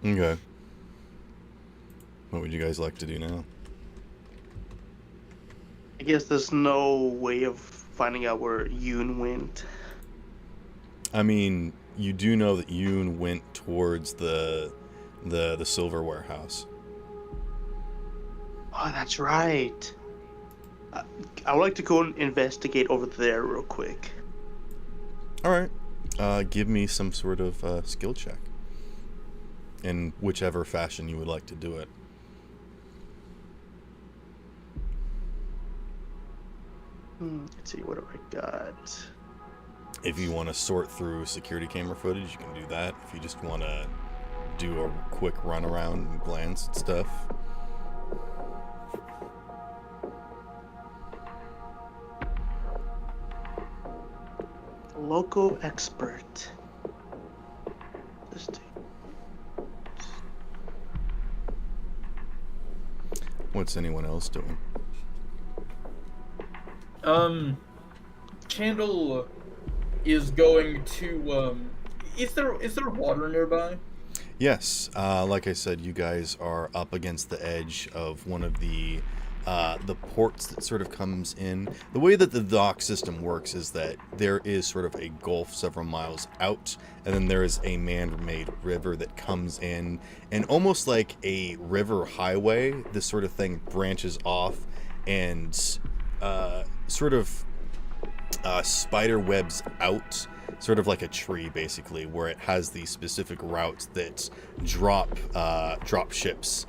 Okay. What would you guys like to do now? I guess there's no way of finding out where Yoon went. I mean, you do know that Yoon went towards the silverware house. Oh, that's right. I would like to go and investigate over there real quick. All right. Give me some sort of skill check. In whichever fashion you would like to do it. Let's see, what do I got? If you want to sort through security camera footage, you can do that. If you just want to do a quick run around and glance at stuff. Local expert. Just What's anyone else doing? Candle is going to, is there water nearby? Yes, like I said, you guys are up against the edge of one of the ports that sort of comes in. The way that the dock system works is that there is sort of a gulf several miles out, and then there is a man-made river that comes in, and almost like a river highway, this sort of thing branches off and sort of spider webs out sort of like a tree, basically, where it has these specific routes that drop ships.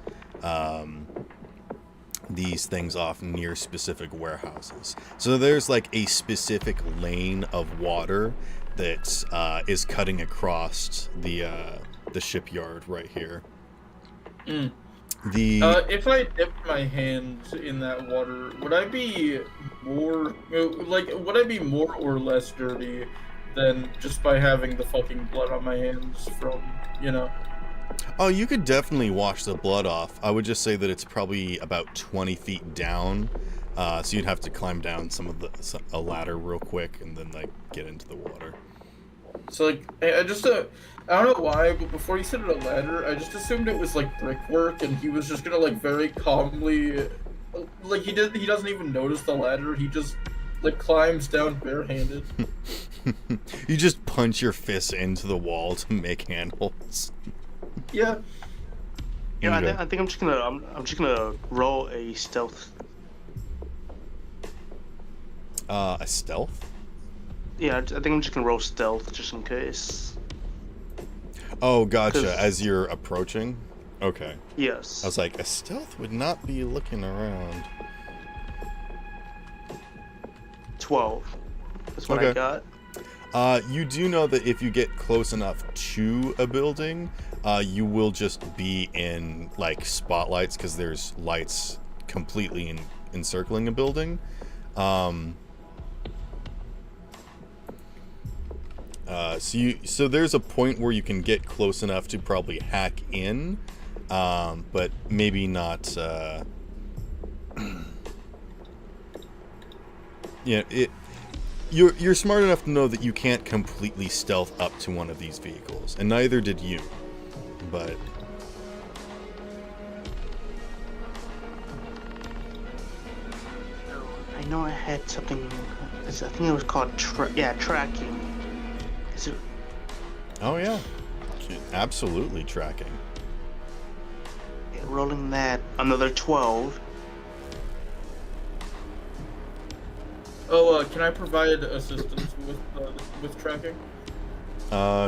These things off near specific warehouses. So there's like a specific lane of water that is cutting across the shipyard right here. Mm. If I dipped my hands in that water, would I be more or less dirty than just by having the fucking blood on my hands from, you know? Oh, you could definitely wash the blood off. I would just say that it's probably about 20 feet down, so you'd have to climb down a ladder real quick and then like get into the water. So like, I don't know why, but before he said it a ladder, I just assumed it was like brickwork, and he was just gonna like very calmly, like he doesn't even notice the ladder. He just like climbs down barehanded. You just punch your fists into the wall to make handholds. Yeah. Yeah, Okay. I think I'm just gonna roll a stealth. A stealth? Yeah, I think I'm just gonna roll stealth just in case. Oh, gotcha. 'Cause- As you're approaching? Okay. Yes. I was like, a stealth would not be looking around. 12. That's what Okay. I got. You do know that if you get close enough to a building, you will just be in like spotlights because there's lights completely encircling a building. So there's a point where you can get close enough to probably hack in, but maybe not. Yeah, You're smart enough to know that you can't completely stealth up to one of these vehicles, and neither did you. But I know I had something. I think it was called tracking. Is it? oh yeah, absolutely tracking. Yeah, rolling that another 12. Oh, can I provide assistance with tracking?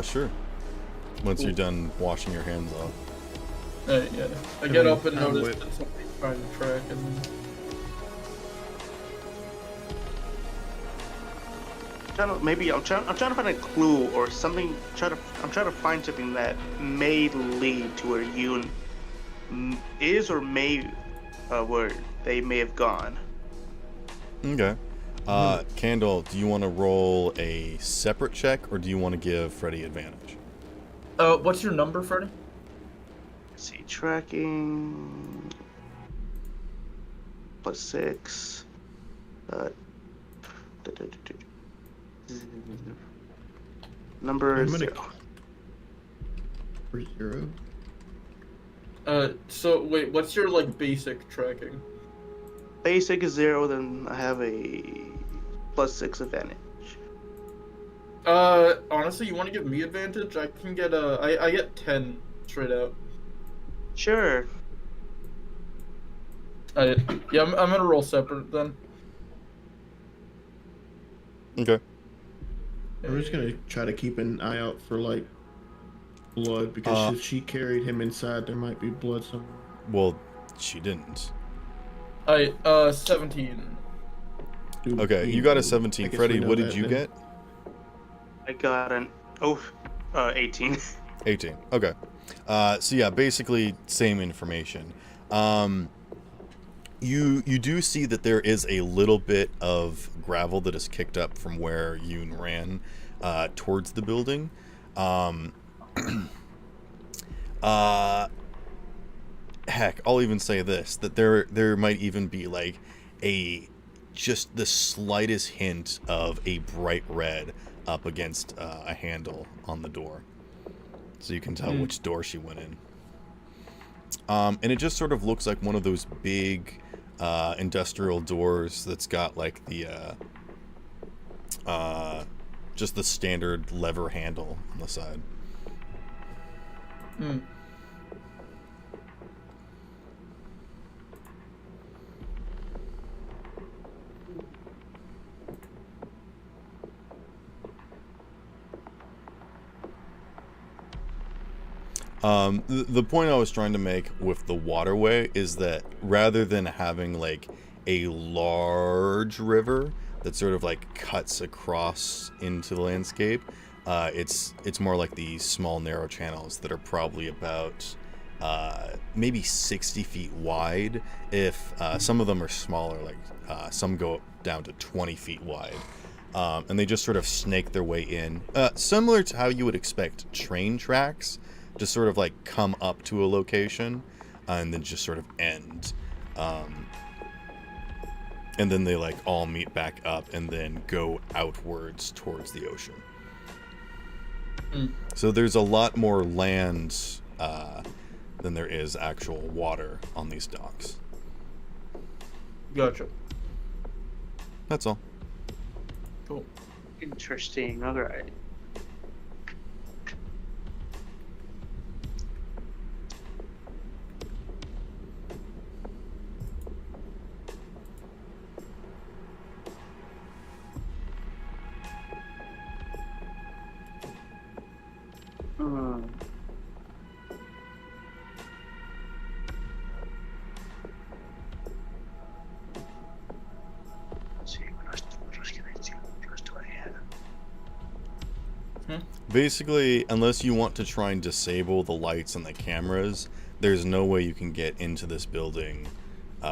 Sure. Once you're done washing your hands off. Yeah. I get up and I'm notice with- that somebody's trying to track, and I'm trying to find a clue or something. I'm trying to find something that may lead to where you is or may where they may have gone. Okay. Candle, do you want to roll a separate check, or do you want to give Freddy advantage? what's your number, Freddy? Let's see, tracking +6. Number I'm gonna- 0. For 0. So wait, what's your like basic tracking? Basic is 0, then I have a +6 advantage. Honestly, you want to give me advantage? I can get I get 10 straight out. Sure. Yeah, I'm gonna roll separate then. Okay. We're just gonna try to keep an eye out for like blood because if she carried him inside, there might be blood somewhere. Well, she didn't. 17. Dude, Okay, you got a 17. I guess Freddy, we know what did that you then. get? I got an 18. 18. Okay. So yeah, basically same information. You do see that there is a little bit of gravel that is kicked up from where Yoon ran towards the building. Heck, I'll even say this, that there might even be like just the slightest hint of a bright red up against a handle on the door. So you can tell which door she went in. And it just sort of looks like one of those big industrial doors that's got like the just the standard lever handle on the side. Hmm. The point I was trying to make with the waterway is that rather than having like a large river that sort of like cuts across into the landscape, it's more like these small narrow channels that are probably about maybe 60 feet wide. If some of them are smaller, like some go down to 20 feet wide. And they just sort of snake their way in, similar to how you would expect train tracks just sort of like come up to a location and then just sort of end. And then they like all meet back up and then go outwards towards the ocean. So there's a lot more land than there is actual water on these docks. Gotcha. That's all. Cool. Interesting. All right. Basically, unless you want to try and disable the lights and the cameras, there's no way you can get into this building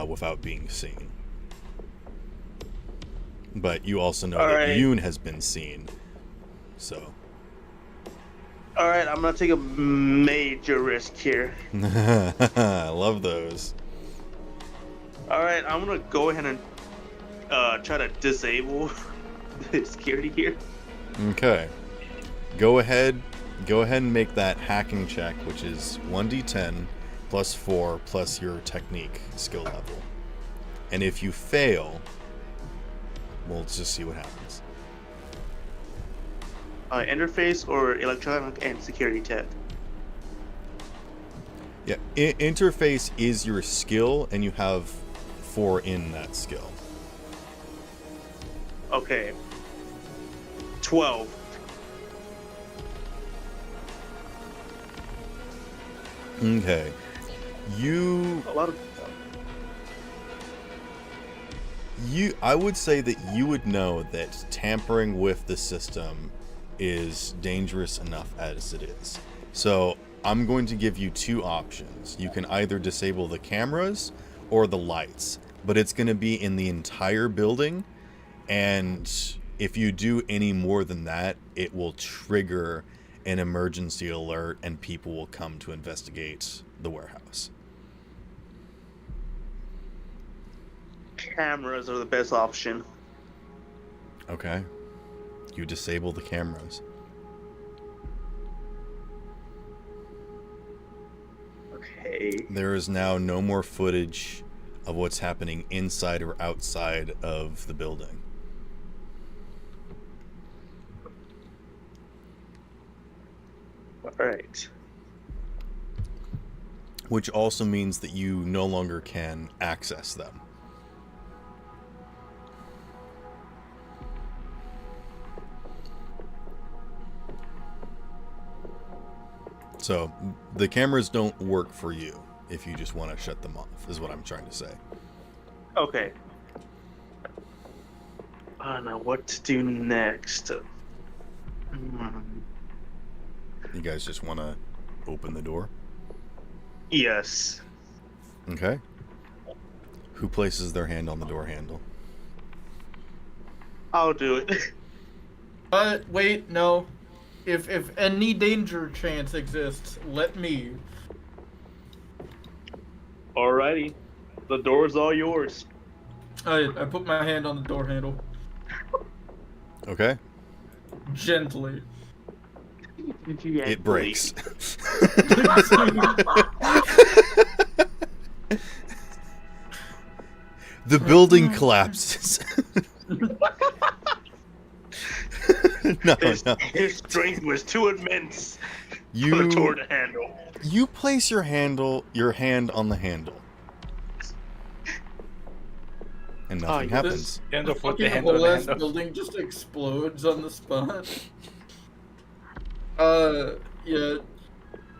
without being seen. But you also know that Yoon has been seen, so. All right, I'm gonna take a major risk here. I love those. All right, I'm gonna go ahead and try to disable the security here. Okay. Go ahead and make that hacking check, which is 1d10 plus 4 plus your technique skill level. And if you fail, we'll just see what happens. Interface or electronic and security tech? Yeah, interface is your skill, and you have 4 in that skill. Okay. 12. Okay. I would say that you would know that tampering with the system is dangerous enough as it is. So I'm going to give you 2 options. You can either disable the cameras or the lights, but it's going to be in the entire building, and if you do any more than that, it will trigger an emergency alert and people will come to investigate the warehouse. Cameras are the best option. Okay. You disable the cameras. Okay. There is now no more footage of what's happening inside or outside of the building. Alright. Which also means that you no longer can access them. So, the cameras don't work for you if you just want to shut them off, is what I'm trying to say. Okay. Now what to do next? You guys just want to open the door? Yes. Okay. Who places their hand on the door handle? I'll do it. Wait, no. If any danger chance exists, let me. Alrighty. The door's all yours. I put my hand on the door handle. Okay. Gently. It breaks. The building collapses. No. His strength was too immense for You the door to handle. you place your hand on the handle, and nothing yeah. happens. You end The up with the fucking handle on whole the ass handle. building just explodes on the spot. Yeah.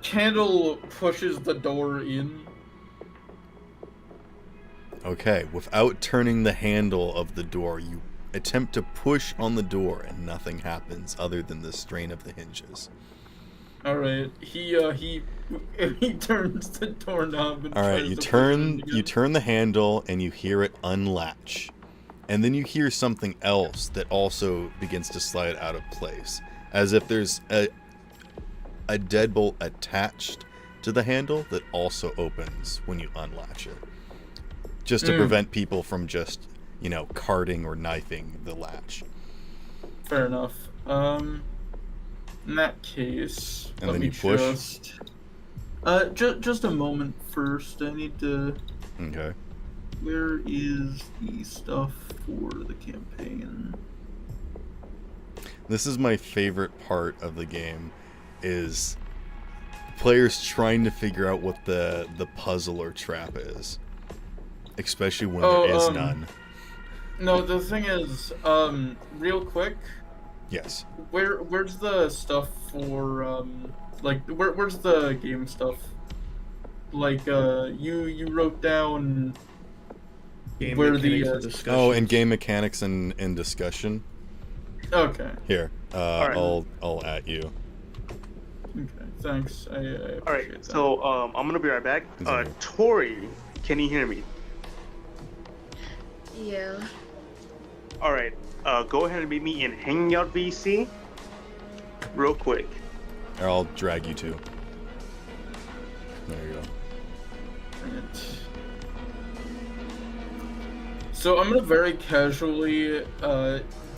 Candle pushes the door in. Okay, without turning the handle of the door, you attempt to push on the door and nothing happens other than the strain of the hinges. All right, he turns the doorknob and All right, tries you to push it turn again. the handle and you hear it unlatch. And then you hear something else that also begins to slide out of place, as if there's a deadbolt attached to the handle that also opens when you unlatch it. Just to prevent people from just, carting or knifing the latch. Fair enough. In that case, And let then me you push? just a moment first. I need to. Okay. Where is the stuff for the campaign? This is my favorite part of the game, is players trying to figure out what the puzzle or trap is. Especially when there is none. No, the thing is, real quick, Yes. where's the stuff for, where's the game stuff? Like, you wrote down Game where mechanics the, and discussion. Oh, and game mechanics and discussion. okay, Here, Alright. I'll at you. okay, thanks, I appreciate All right, that. so I'm gonna be right back. Is it- Tori, can you hear me? Yeah. All right, go ahead and meet me in Hangout VC, real quick. Or I'll drag you to. There you go. Right. So I'm gonna very casually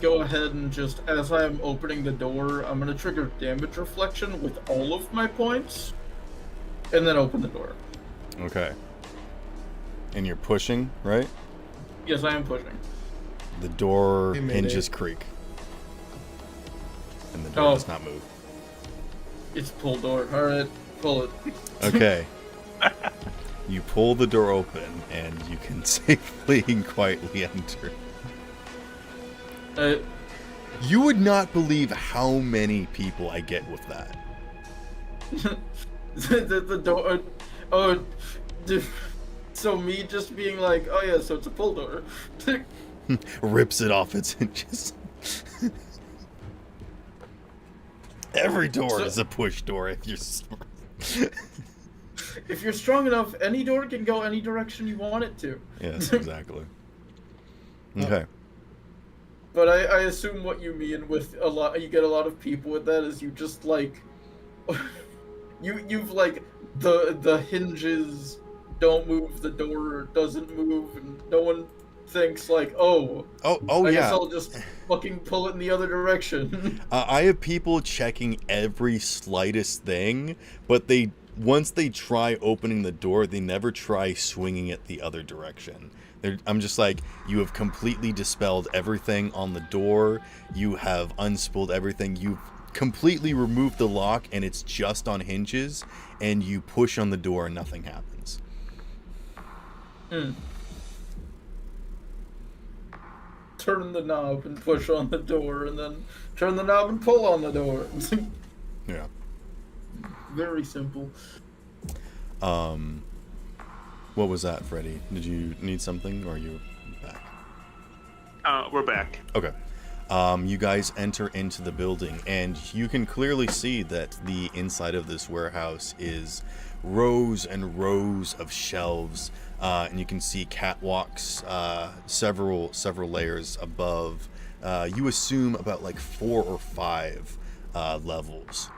go ahead and just, as I'm opening the door, I'm gonna trigger damage reflection with all of my points, and then open the door. Okay. And you're pushing, right? Yes, I am pushing. The door Hey, Mayday. hinges creak. And the door Oh. does not move. It's pull door. Alright, pull it. Okay. You pull the door open and you can safely and quietly enter. You would not believe how many people I get with that. The door. So me just being like, oh yeah, so it's a pull door. Rips it off its hinges. Every door So- is a push door if you're smart. If you're strong enough, any door can go any direction you want it to. Yes, exactly. Okay. But I assume what you mean with you get a lot of people with that is you just like you've like the hinges don't move, the door doesn't move, and no one thinks like, oh I guess Yeah. I'll just fucking pull it in the other direction. I have people checking every slightest thing, but once they try opening the door, they never try swinging it the other direction. I'm just like, you have completely dispelled everything on the door. You have unspooled everything. You've completely removed the lock, and it's just on hinges. And you push on the door, and nothing happens. Turn the knob and push on the door, and then turn the knob and pull on the door. Yeah. Very simple. What was that, Freddy? Did you need something, or are you back? We're back. Okay. You guys enter into the building, and you can clearly see that the inside of this warehouse is rows and rows of shelves, and you can see catwalks, several layers above. You assume about like 4 or 5 levels.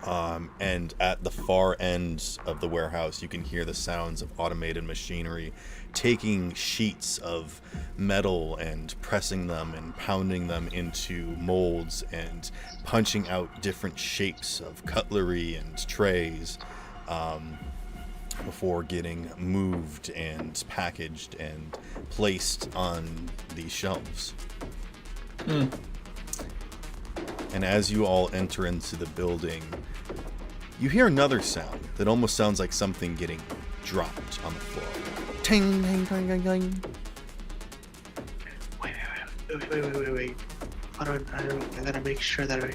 And at the far end of the warehouse, you can hear the sounds of automated machinery taking sheets of metal and pressing them and pounding them into molds and punching out different shapes of cutlery and trays before getting moved and packaged and placed on these shelves. And as you all enter into the building, you hear another sound that almost sounds like something getting dropped on the floor. Ting, ting, ting, ting, ting. Wait. I gotta make sure that I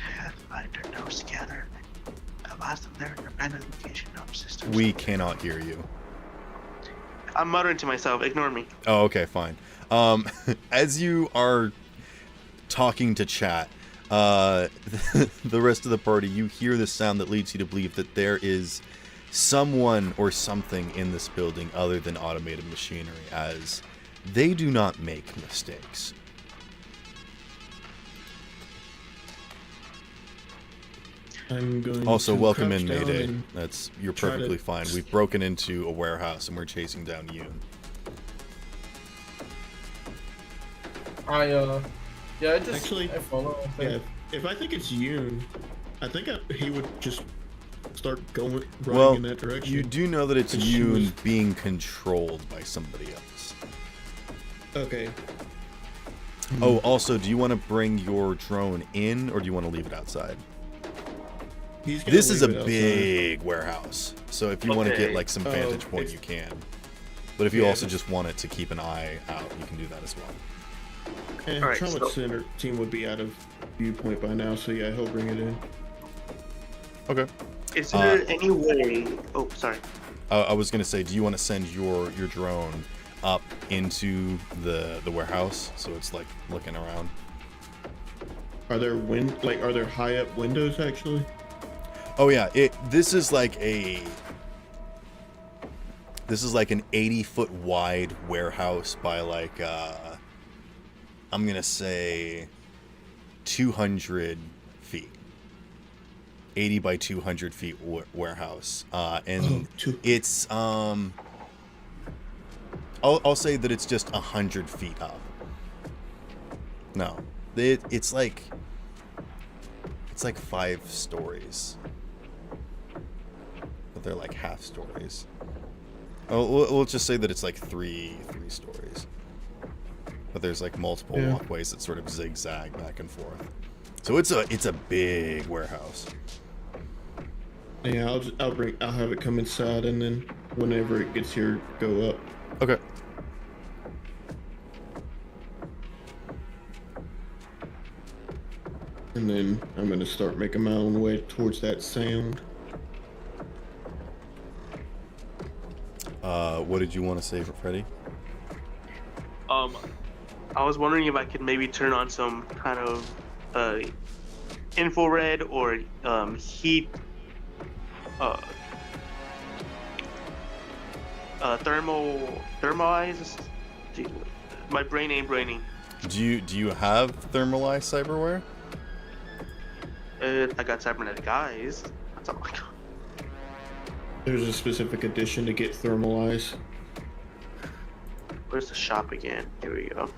have my notes together. last of their identification of systems. We cannot hear you. I'm muttering to myself. Ignore me. Oh, okay, fine. As you are talking to chat, the rest of the party, you hear the sound that leads you to believe that there is someone or something in this building other than automated machinery, as they do not make mistakes. I'm going Also, to welcome in, crouch down Mayday. and You're try to- perfectly fine. We've broken into a warehouse and we're chasing down Yoon. I just Actually, I follow. I Yeah, think. if I think it's Yoon, I think he would just start running Well, in that direction. you do know that it's But she was- Yoon being controlled by somebody else. Okay. Oh, also, do you want to bring your drone in, or do you want to leave it outside? He's gonna This is a leave it outside. big warehouse, so if you want to Okay. get like some vantage point, it's- you can. But if you Yeah, also it's- just want it to keep an eye out, you can do that as well. And Alright, Trauma so- Center team would be out of viewpoint by now, so yeah, he'll bring it in. Okay. Is there any way? Oh, sorry. I was gonna say, do you want to send your drone up into the warehouse so it's like looking around? Are there are there high up windows actually? Oh yeah, this is like an 80-foot wide warehouse by like I'm gonna say 200 feet. 80 by 200 feet warehouse, and it's I'll say that it's just 100 feet up. No, it's like 5 stories, but they're like half stories. Oh, we'll just say that it's like three stories, but there's like multiple Yeah. walkways that sort of zigzag back and forth. So it's a big warehouse. Yeah, I'll have it come inside, and then whenever it gets here, go up. Okay. And then I'm gonna start making my own way towards that sound. What did you want to say for Freddy? I was wondering if I could maybe turn on some kind of infrared or heat thermalize. Gee, my brain ain't braining. Do you have thermalized cyberware? I got cybernetic eyes. That's all I got. There's a specific edition to get thermalized. Where's the shop again? Here we go.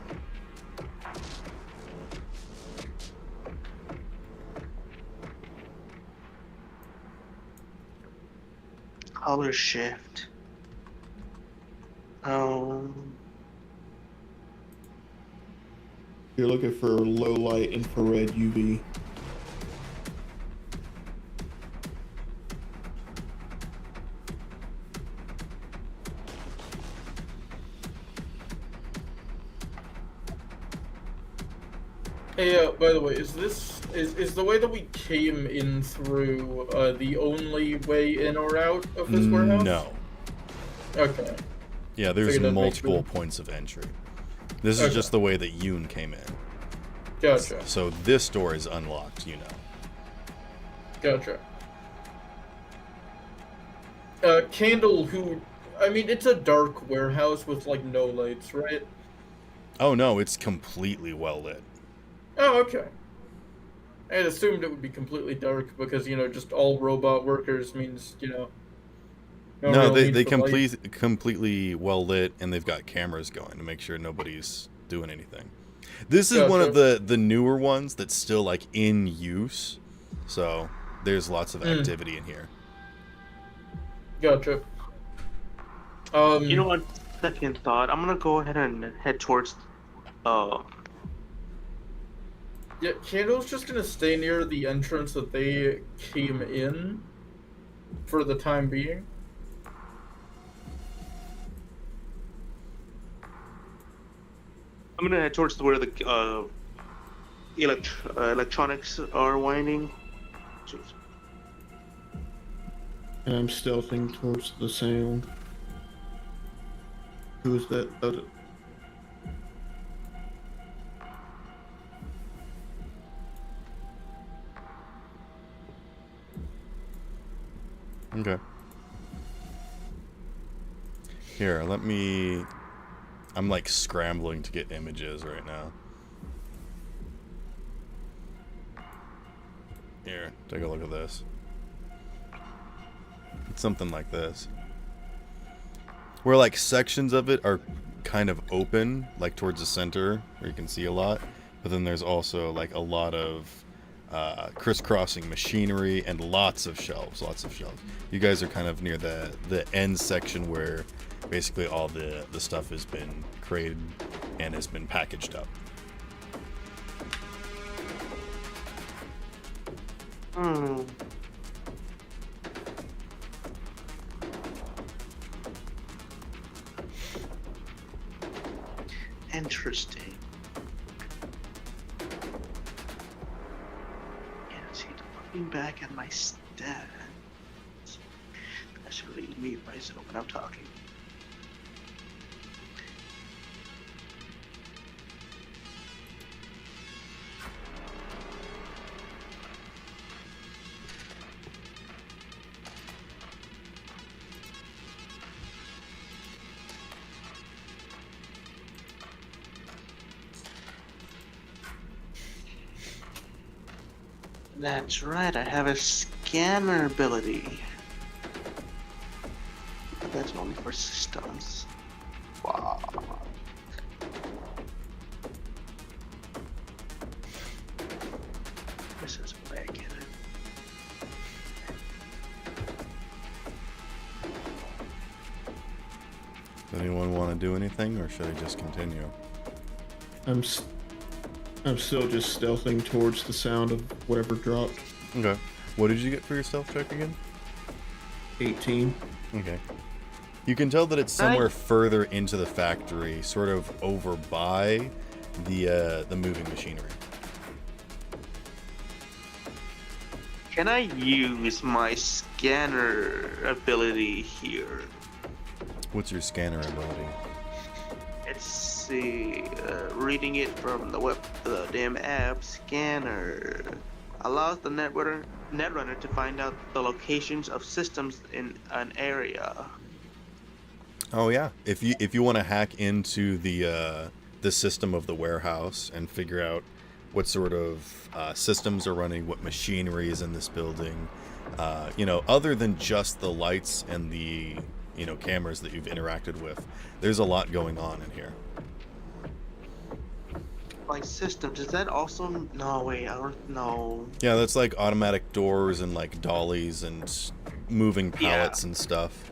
Color shift. You're looking for low light infrared UV. Hey, by the way, is the way that we came in through the only way in or out of this warehouse? No. Okay. Yeah, there's Figured that'd make multiple sure. points of entry. This is Okay. just the way that Yoon came in. Gotcha. So this door is unlocked, you know. Gotcha. Candle, it's a dark warehouse with like no lights, right? Oh no, it's completely well lit. Oh, okay. I had assumed it would be completely dark because, just all robot workers means, no No, real they need for light. completely well lit, and they've got cameras going to make sure nobody's doing anything. This is one of Gotcha. the newer ones that's still like in use, so there's lots of activity in here. Gotcha. You know what? Second thought. I'm gonna go ahead and head towards. Yeah, Candle's just gonna stay near the entrance that they came in for the time being. I'm gonna head towards where the electronics are winding. Jeez. And I'm stealthing towards the sound. Who is that? Okay. Here, let me... I'm like scrambling to get images right now. Here, take a look at this. It's something like this. Where like sections of it are kind of open, like towards the center, where you can see a lot. But then there's also like a lot of crisscrossing machinery and lots of shelves. You guys are kind of near the end section where basically all the stuff has been created and has been packaged up. Hmm. Interesting. Yeah, see, looking back at my stats, I should really mute myself when I'm talking. That's right, I have a scanner ability. But that's only for systems. Wow. This is where I get it. Does anyone want to do anything, or should I just continue? I'm still just stealthing towards the sound of whatever dropped. Okay. What did you get for your stealth check again? 18. Okay. You can tell that it's somewhere further into the factory, sort of over by the moving machinery. Can I use my scanner ability here? What's your scanner ability? Let's see. Reading it from the damn app. Scanner allows the netrunner to find out the locations of systems in an area. Oh yeah. If you want to hack into the system of the warehouse and figure out what sort of systems are running, what machinery is in this building, other than just the lights and the cameras that you've interacted with, there's a lot going on in here. By system, does that also? No, wait, I don't know. Yeah, that's like automatic doors and like dollies and moving pallets and stuff.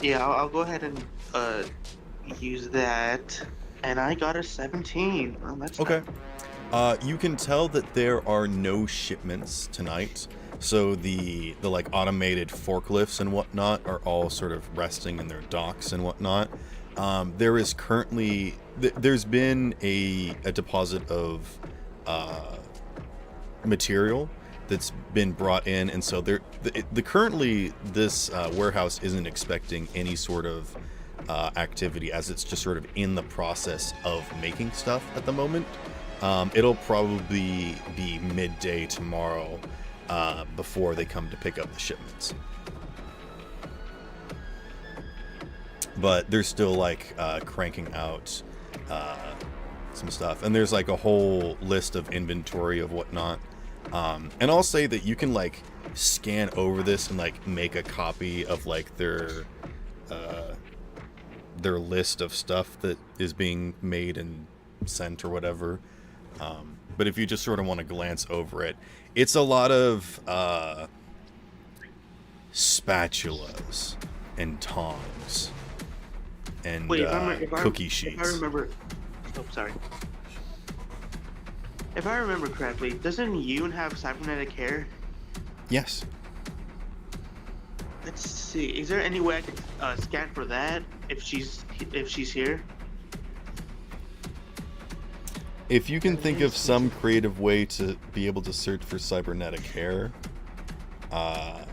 Yeah, I'll go ahead and use that, and I got a 17. Oh, that's Okay. You can tell that there are no shipments tonight. So the like automated forklifts and whatnot are all sort of resting in their docks and whatnot. There is currently there's been a deposit of material that's been brought in, and so currently this warehouse isn't expecting any sort of activity, as it's just sort of in the process of making stuff at the moment. It'll probably be midday tomorrow before they come to pick up the shipments. But they're still like cranking out some stuff, and there's like a whole list of inventory of whatnot. And I'll say that you can like scan over this and like make a copy of like their list of stuff that is being made and sent or whatever. But if you just sort of want to glance over it, it's a lot of spatulas and tongs and cookie sheets. If I remember, sorry. If I remember correctly, doesn't Yoon have cybernetic hair? Yes. Let's see. Is there any way I could scan for that if she's here? If you can think of some creative way to be able to search for cybernetic hair, I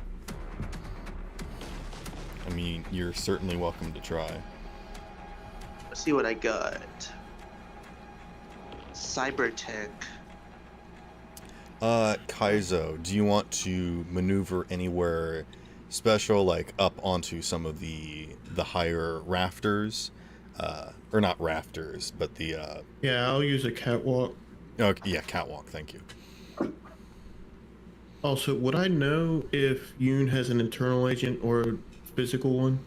mean, you're certainly welcome to try. Let's see what I got. Cybertech. Kaizo, do you want to maneuver anywhere special, like up onto some of the higher rafters? Or not rafters, but the Yeah, I'll use a catwalk. oh yeah, catwalk. Thank you. Also, would I know if Yoon has an internal agent or a physical one?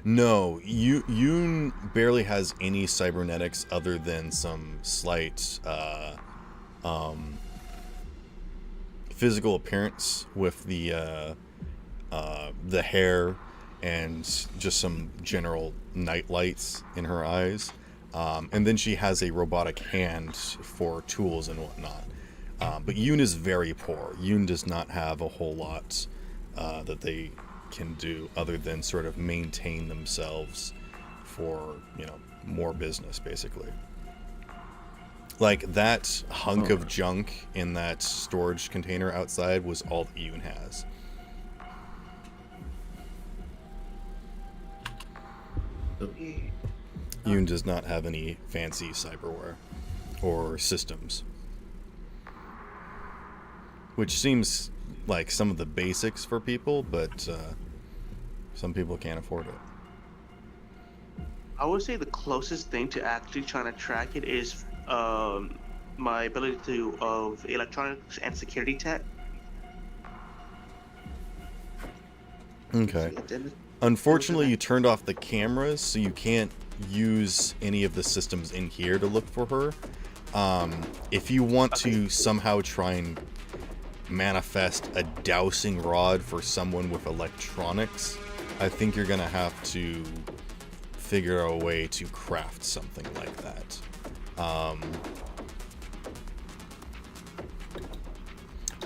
No, Yoon barely has any cybernetics other than some slight physical appearance with the hair and just some general night lights in her eyes. And then she has a robotic hand for tools and whatnot. But Yoon is very poor. Yoon does not have a whole lot that they can do other than sort of maintain themselves for, more business, basically. Like, that hunk of junk in that storage container outside was all that Yoon has. Yoon does not have any fancy cyberware or systems. Which seems like some of the basics for people, but some people can't afford it. I would say the closest thing to actually trying to track it is my ability of electronics and security tech. Okay. Unfortunately, you turned off the cameras, so you can't use any of the systems in here to look for her. If you want to somehow try and manifest a dowsing rod for someone with electronics, I think you're gonna have to figure out a way to craft something like that.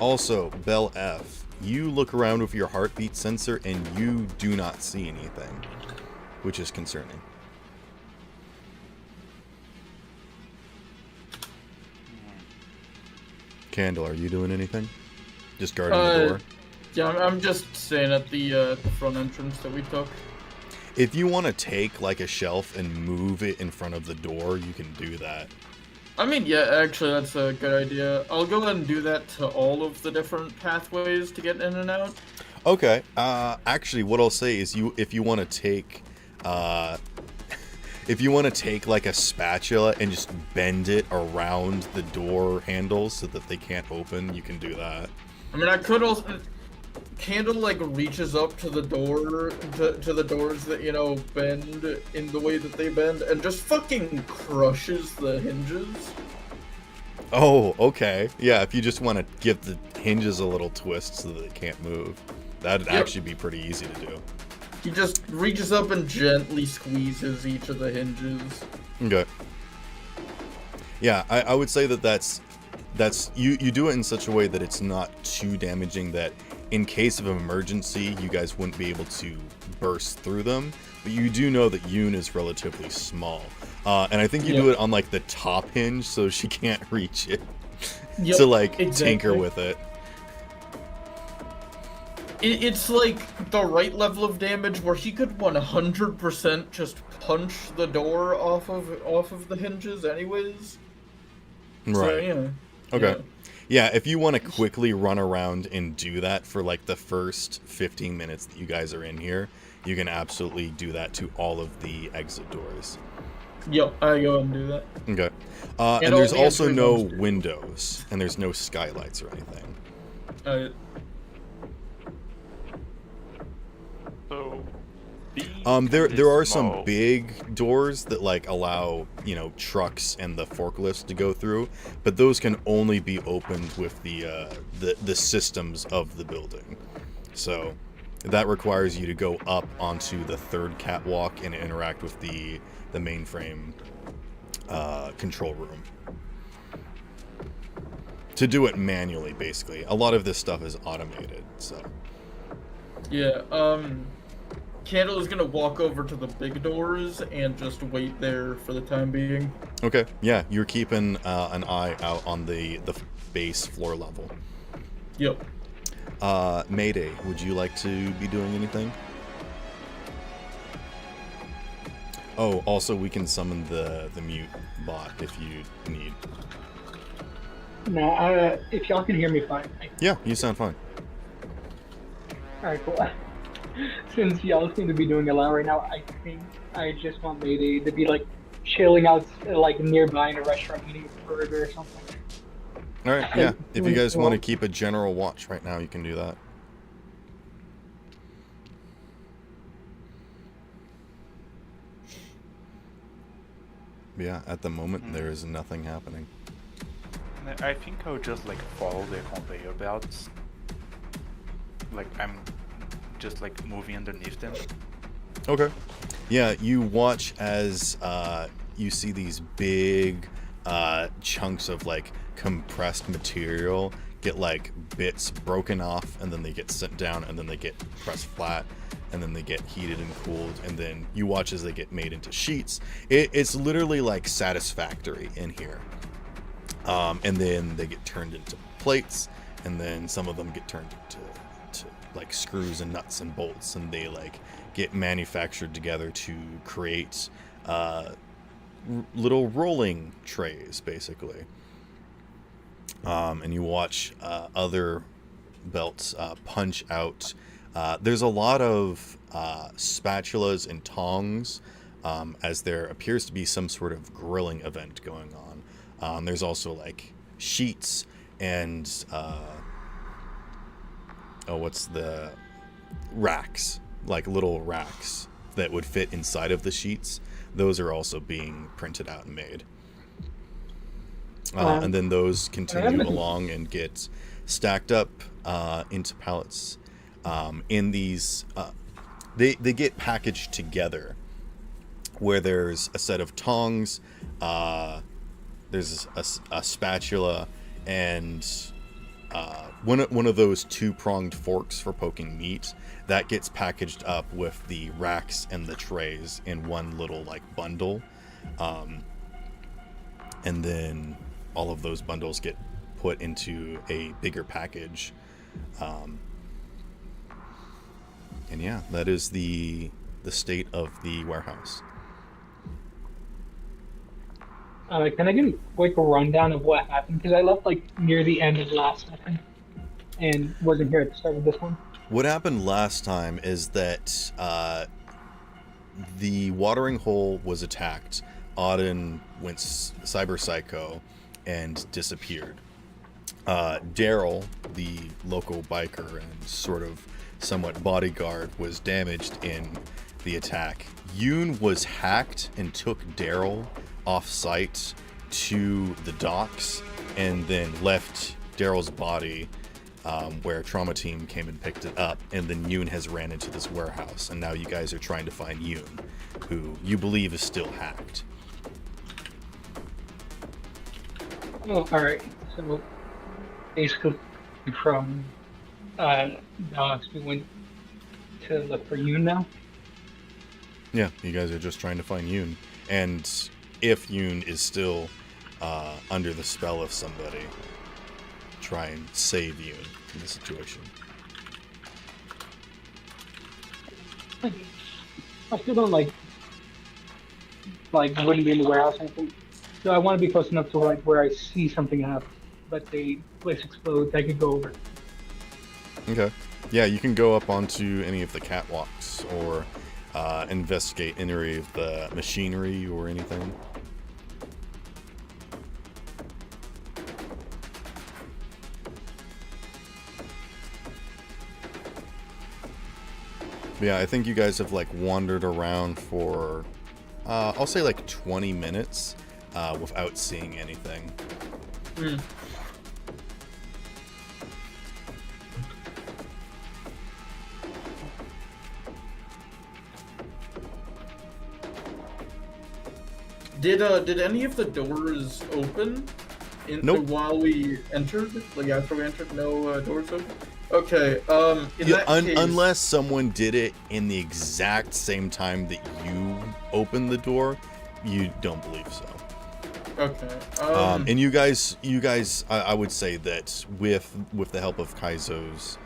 Also, Bell F, you look around with your heartbeat sensor and you do not see anything, which is concerning. Candle, are you doing anything? Just guarding the door? Yeah, I'm just staying at the front entrance that we took. If you want to take like a shelf and move it in front of the door, you can do that. I mean, yeah, actually, that's a good idea. I'll go ahead and do that to all of the different pathways to get in and out. Okay. Actually, what I'll say is, if you want to take, if you want to take like a spatula and just bend it around the door handles so that they can't open, you can do that. I mean, I could also. Candle like reaches up to the door, to the doors that bend in the way that they bend, and just fucking crushes the hinges. Oh, okay. Yeah, if you just want to give the hinges a little twist so that they can't move, that'd actually be pretty easy to do. He just reaches up and gently squeezes each of the hinges. Okay. Yeah, I would say that's you do it in such a way that it's not too damaging, that in case of an emergency, you guys wouldn't be able to burst through them. But you do know that Yoon is relatively small. And I think you do it on like the top hinge so she can't reach it to like tinker with it. It's like the right level of damage where he could 100% just punch the door off of the hinges anyways. Right. So, yeah. Okay. Yeah, if you want to quickly run around and do that for like the first 15 minutes that you guys are in here, you can absolutely do that to all of the exit doors. Yep, I go and do that. Okay. And there's also no windows, and there's no skylights or anything. There are some big doors that like allow trucks and the forklifts to go through, but those can only be opened with the systems of the building. So that requires you to go up onto the third catwalk and interact with the mainframe control room to do it manually. Basically, a lot of this stuff is automated. So yeah. Candle is gonna walk over to the big doors and just wait there for the time being. Okay, yeah, you're keeping an eye out on the base floor level. Yep. Mayday, would you like to be doing anything? Oh, also we can summon the mute bot if you need. No, if y'all can hear me fine. Yeah, you sound fine. Alright, cool. Since y'all seem to be doing a lot right now, I think I just want Mayday to be like chilling out like nearby in a restaurant eating a burger or something. Alright, yeah. If you guys want to keep a general watch right now, you can do that. Yeah, at the moment there is nothing happening. I think I'll just like follow the conveyor belts. Like I'm just like moving underneath them. Okay. Yeah, you watch as you see these big chunks of like compressed material get like bits broken off, and then they get sent down, and then they get pressed flat, and then they get heated and cooled, and then you watch as they get made into sheets. It's literally like Satisfactory in here. And then they get turned into plates, and then some of them get turned into like screws and nuts and bolts, and they like get manufactured together to create little rolling trays, basically. And you watch other belts punch out. There's a lot of spatulas and tongs, as there appears to be some sort of grilling event going on. There's also like sheets and what's the racks, like little racks that would fit inside of the sheets. Those are also being printed out and made. And then those continue along and get stacked up into pallets. In these, they get packaged together, where there's a set of tongs, there's a spatula, and one of those two-pronged forks for poking meat. That gets packaged up with the racks and the trays in one little like bundle, and then all of those bundles get put into a bigger package, and yeah, that is the state of the warehouse. Can I get a quick rundown of what happened? Because I left like near the end of last session and wasn't here at the start of this one. What happened last time is that the watering hole was attacked. Auden went cyber psycho and disappeared. Daryl, the local biker and sort of somewhat bodyguard, was damaged in the attack. Yoon was hacked and took Daryl off-site to the docks, and then left Daryl's body where Trauma Team came and picked it up, and then Yoon has ran into this warehouse, and now you guys are trying to find Yoon, who you believe is still hacked. Oh, alright. So basically from dogs we went to look for Yoon now? Yeah, you guys are just trying to find Yoon. And if Yoon is still under the spell of somebody, try and save Yoon from the situation. I still don't like wouldn't be in the warehouse or anything. So I want to be close enough to like where I see something happen, but the place explodes. I could go over. Okay. Yeah, you can go up onto any of the catwalks or investigate any of the machinery or anything. But yeah, I think you guys have like wandered around for I'll say like 20 minutes without seeing anything. Did any of the doors open Nope. while we entered? Like after we entered, no doors open? Okay, in Yeah, that case... unless someone did it in the exact same time that you opened the door, you don't believe so. Okay. And you guys, I would say that with the help of Kaizo's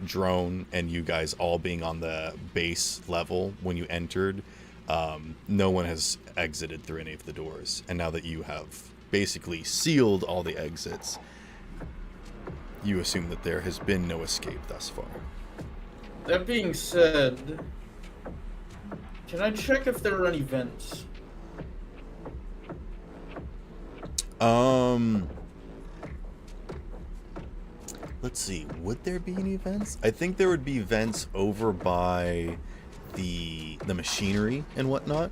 drone and you guys all being on the base level when you entered, no one has exited through any of the doors. And now that you have basically sealed all the exits, you assume that there has been no escape thus far. That being said, can I check if there are any vents? Let's see, would there be any vents? I think there would be vents over by the machinery and whatnot.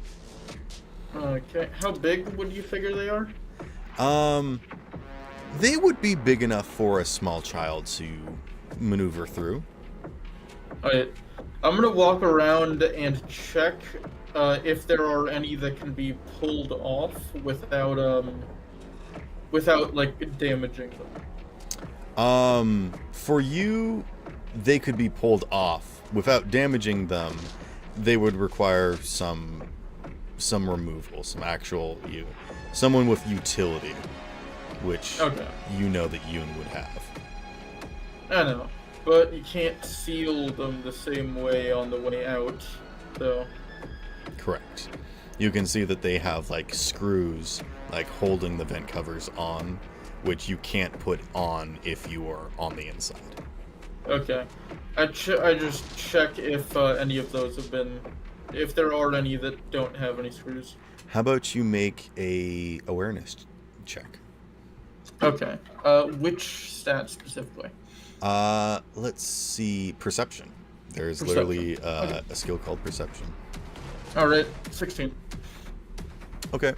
Okay, how big would you figure they are? They would be big enough for a small child to maneuver through. Alright, I'm gonna walk around and check if there are any that can be pulled off without like damaging them. For you, they could be pulled off without damaging them. They would require some removal, some actual someone with utility, which you know that Yoon would have. I know, but you can't seal them the same way on the way out, so. Correct. You can see that they have like screws like holding the vent covers on, which you can't put on if you are on the inside. Okay. I just check if any of those have been, if there are any that don't have any screws. How about you make a awareness check? Okay. Which stat specifically? Let's see, perception. There's literally a skill called perception. All right, 16. Okay.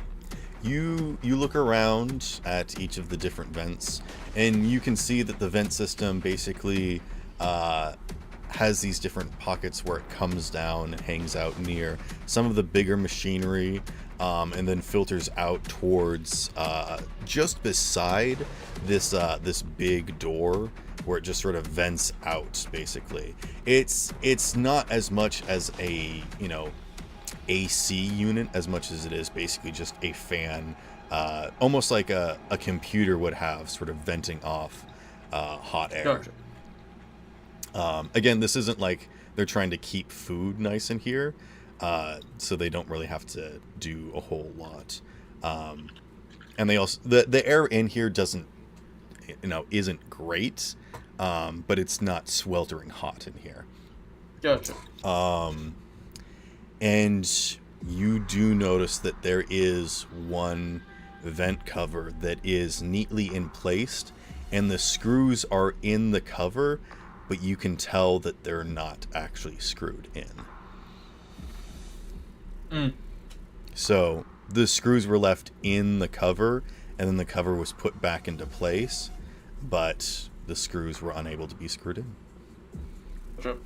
You look around at each of the different vents, and you can see that the vent system basically has these different pockets where it comes down and hangs out near some of the bigger machinery, and then filters out towards just beside this big door where it just sort of vents out. Basically, it's not as much as a AC unit as much as it is basically just a fan, almost like a computer would have, sort of venting off hot air. Gotcha. Again, this isn't like they're trying to keep food nice in here, so they don't really have to do a whole lot. And they also the air in here isn't great, but it's not sweltering hot in here. Gotcha. And you do notice that there is one vent cover that is neatly in place, and the screws are in the cover, but you can tell that they're not actually screwed in. So the screws were left in the cover, and then the cover was put back into place, but the screws were unable to be screwed in. Gotcha.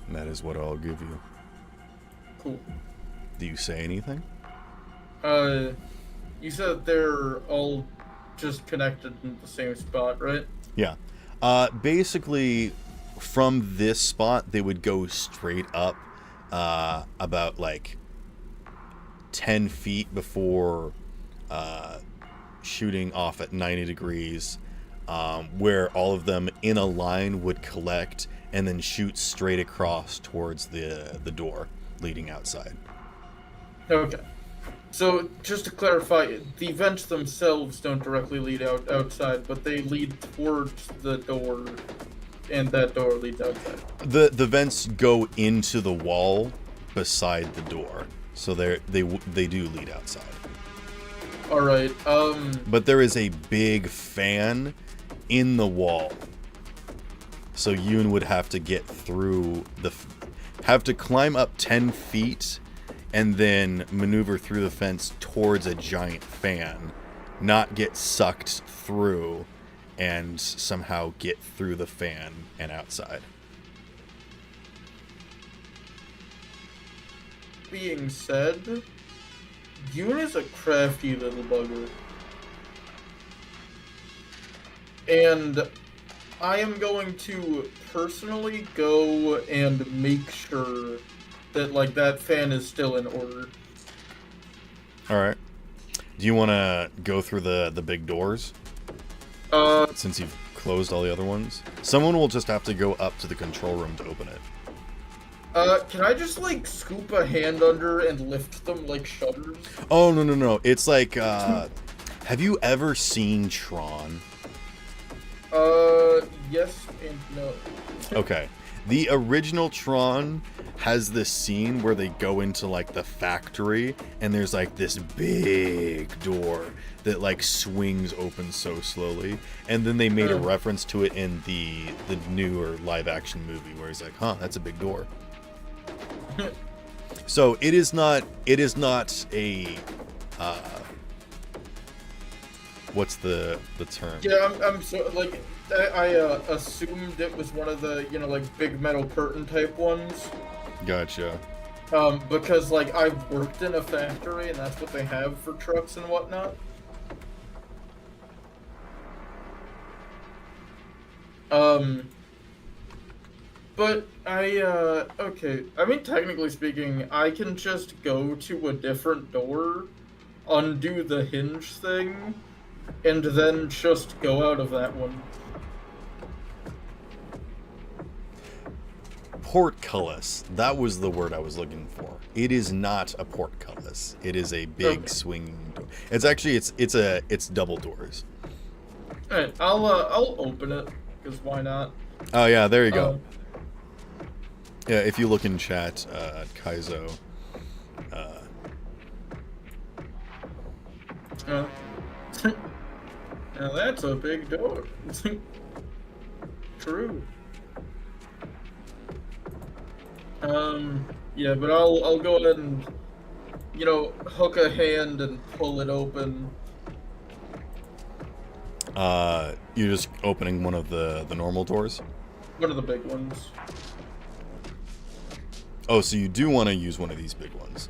And that is what I'll give you. Cool. Do you say anything? You said they're all just connected in the same spot, right? Yeah. Basically, from this spot, they would go straight up about like 10 feet before shooting off at 90 degrees, where all of them in a line would collect and then shoot straight across towards the door leading outside. Okay. So, just to clarify, the vents themselves don't directly lead outside, but they lead towards the door, and that door leads outside. The vents go into the wall beside the door, so they do lead outside. All right. But there is a big fan in the wall, so Yoon would have to get through have to climb up 10 feet and then maneuver through the fence towards a giant fan, not get sucked through, and somehow get through the fan and outside. Being said, Yoon is a crafty little bugger. And I am going to personally go and make sure that like that fan is still in order. All right. Do you want to go through the big doors? Since you've closed all the other ones, someone will just have to go up to the control room to open it. Can I just like scoop a hand under and lift them like shutters? Oh no! It's like, have you ever seen Tron? Yes and no. Okay. The original Tron has this scene where they go into like the factory and there's like this big door that like swings open so slowly, and then they made a reference to it in the newer live action movie where he's like, huh, that's a big door. So it is not a what's the term? Yeah, I'm so like I assumed it was one of the like big metal curtain type ones. Gotcha. Because like I've worked in a factory and that's what they have for trucks and whatnot. But okay. I mean, technically speaking, I can just go to a different door, undo the hinge thing, and then just go out of that one. Portcullis. That was the word I was looking for. It is not a portcullis. It is a big swinging door. It's actually it's double doors. Alright, I'll open it, because why not? Oh yeah, there you go. Yeah, if you look in chat, Kaizo. Now that's a big door. True. Yeah, but I'll go ahead and, hook a hand and pull it open. You're just opening one of the normal doors? One of the big ones. Oh, so you do want to use one of these big ones.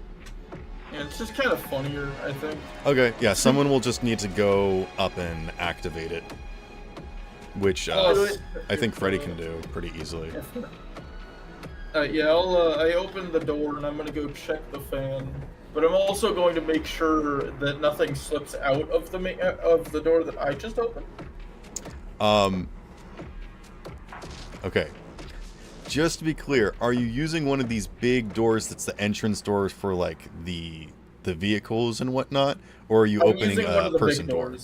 Yeah, it's just kind of funnier, I think. Okay, yeah, someone will just need to go up and activate it. Which, I think Freddy can do pretty easily. Yeah, I open the door and I'm gonna go check the fan. But I'm also going to make sure that nothing slips out of the door that I just opened. Okay. Just to be clear, are you using one of these big doors that's the entrance doors for like the vehicles and whatnot, or are you opening a person door?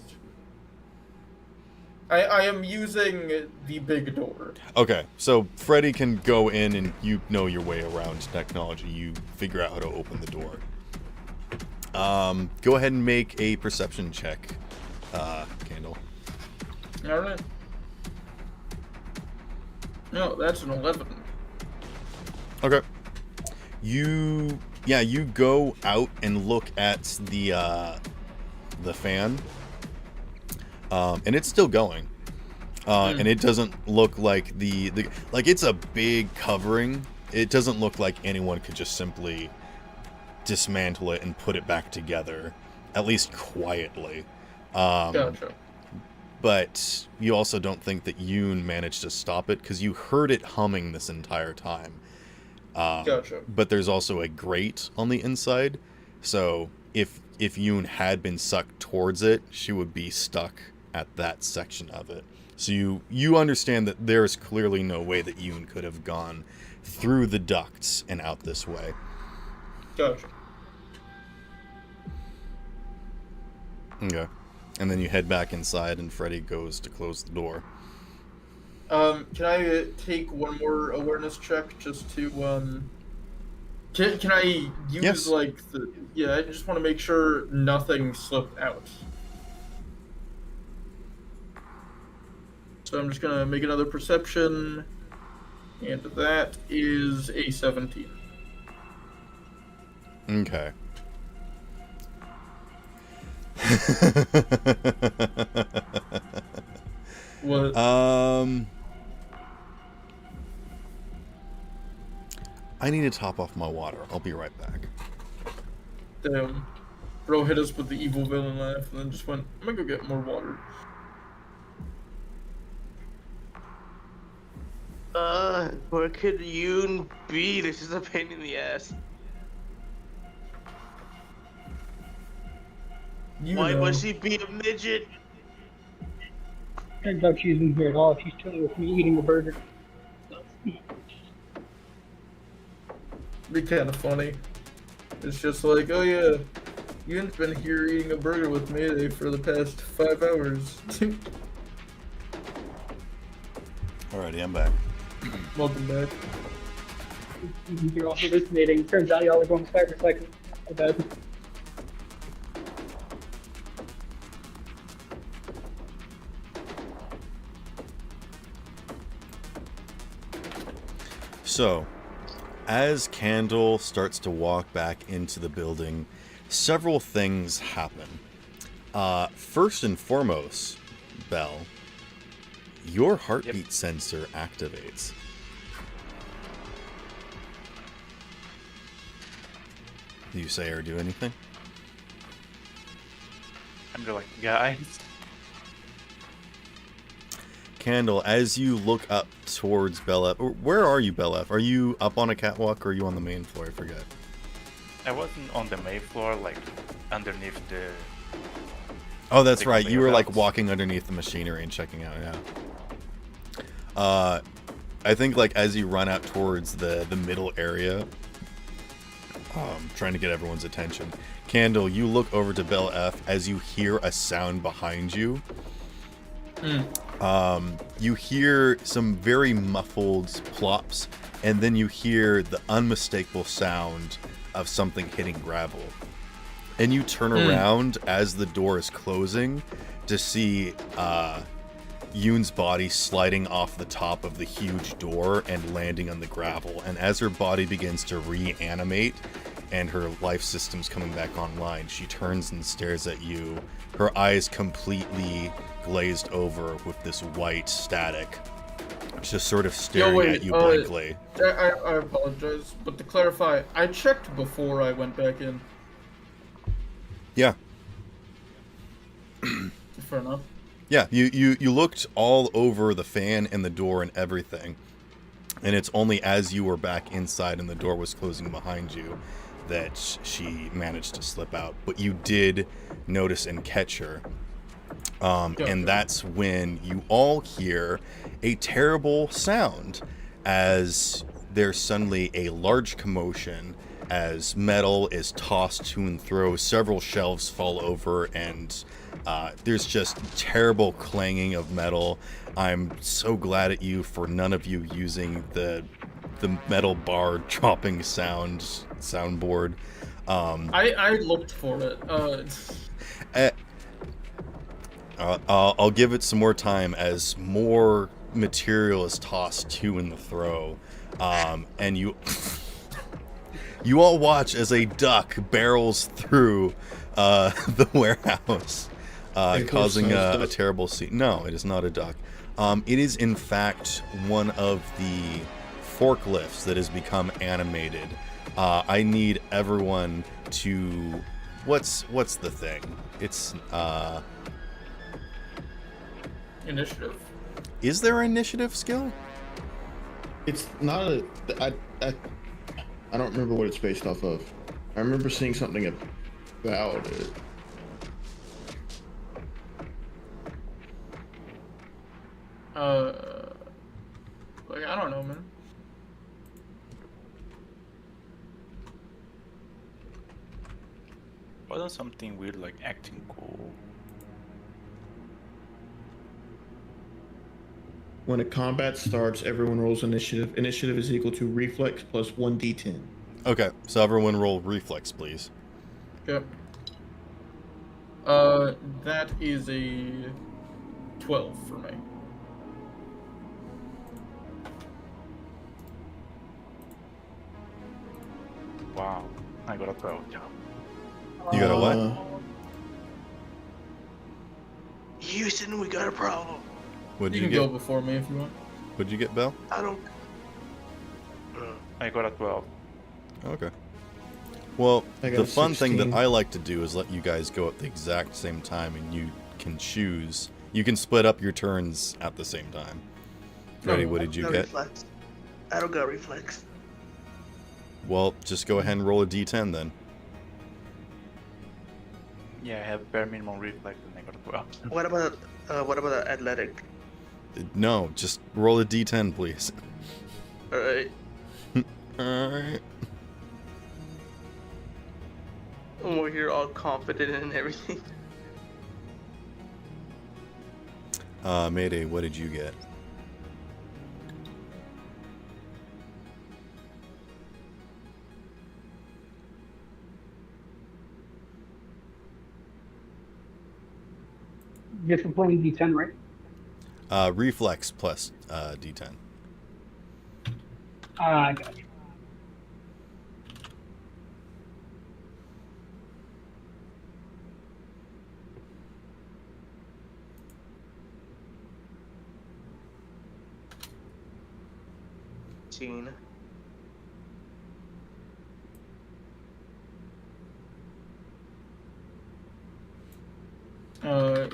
I am using the big door. Okay, so Freddy can go in and you know your way around technology. You figure out how to open the door. Go ahead and make a perception check, Candle. All right. No, that's an 11. Okay. You go out and look at the fan, and it's still going, and it doesn't look like like it's a big covering. It doesn't look like anyone could just simply dismantle it and put it back together, at least quietly. Gotcha. But you also don't think that Yoon managed to stop it, because you heard it humming this entire time. Gotcha. But there's also a grate on the inside, so if Yoon had been sucked towards it, she would be stuck at that section of it. So you understand that there is clearly no way that Yoon could have gone through the ducts and out this way. Gotcha. Okay. And then you head back inside, and Freddy goes to close the door. Can I take one more awareness check just to Can I use Yes. like yeah? I just want to make sure nothing slipped out. So I'm just gonna make another perception, and that is a 17. Okay. What? I need to top off my water. I'll be right back. Damn. Bro hit us with the evil villain laugh and then just went, I'm gonna go get more water. Where could Yoon be? This is a pain in the ass. You Why know. would she be a midget? Turns out she isn't here at all. She's chilling with me eating a burger. Be kind of funny. It's just like, oh yeah, Yoon's been here eating a burger with Mayday for the past 5 hours. Alrighty, I'm back. Welcome back. You're also hallucinating. Turns out y'all are going cyberpsychic. My bad. So, as Candle starts to walk back into the building, several things happen. First and foremost, Belle, your heartbeat sensor activates. Do you say or do anything? I'm just like, guys. Candle, as you look up towards Belle, where are you, Belle? Are you up on a catwalk or are you on the main floor? I forget. I wasn't on the main floor, like underneath the. Oh, that's the right. You were like belts. walking underneath the machinery and checking out. Yeah. I think like as you run out towards the middle area, trying to get everyone's attention. Candle, you look over to Belle F as you hear a sound behind you. You hear some very muffled plops, and then you hear the unmistakable sound of something hitting gravel. And you turn around as the door is closing to see Yoon's body sliding off the top of the huge door and landing on the gravel. And as her body begins to reanimate and her life system's coming back online, she turns and stares at you, her eyes completely glazed over with this white static, just sort of staring at you blankly. I apologize, but to clarify, I checked before I went back in. Yeah. Fair enough. Yeah, you looked all over the fan and the door and everything, and it's only as you were back inside and the door was closing behind you that she managed to slip out. But you did notice and catch her, and that's when you all hear a terrible sound as there's suddenly a large commotion as metal is tossed to and fro, several shelves fall over, and there's just terrible clanging of metal. I'm so glad at you for none of you using the metal bar dropping soundboard. I looked for it. I'll give it some more time as more material is tossed to and fro, and you all watch as a duck barrels through the warehouse, causing a terrible scene. No, it is not a duck. It is in fact one of the forklifts that has become animated. I need everyone to what's the thing? It's Initiative. Is there an initiative skill? It's not a. I don't remember what it's based off of. I remember seeing something about it. Like, I don't know, man. Wasn't something weird like acting cool? When a combat starts, everyone rolls initiative. Initiative is equal to reflex plus 1d10. Okay, so everyone roll reflex, please. Okay. That is a 12 for me. Wow, I got a 12 job. You got a what? Houston, we got a problem. What'd You you can go get? before me if you want. What'd you get, Belle? I don't. I got a 12. Okay. Well, I got the a fun thing that 16. I like to do is let you guys go at the exact same time, and you can choose. You can split up your turns at the same time. Freddy, what did you No get? reflex. I don't got reflex. Well, just go ahead and roll a d10 then. Yeah, I have bare minimum reflex and I got a 12. What about athletic? No, just roll a d10, please. Alright. Alright. We're here all confident and everything. Mayday, what did you get? Just for playing D10, right? Reflex plus d10. Gotcha.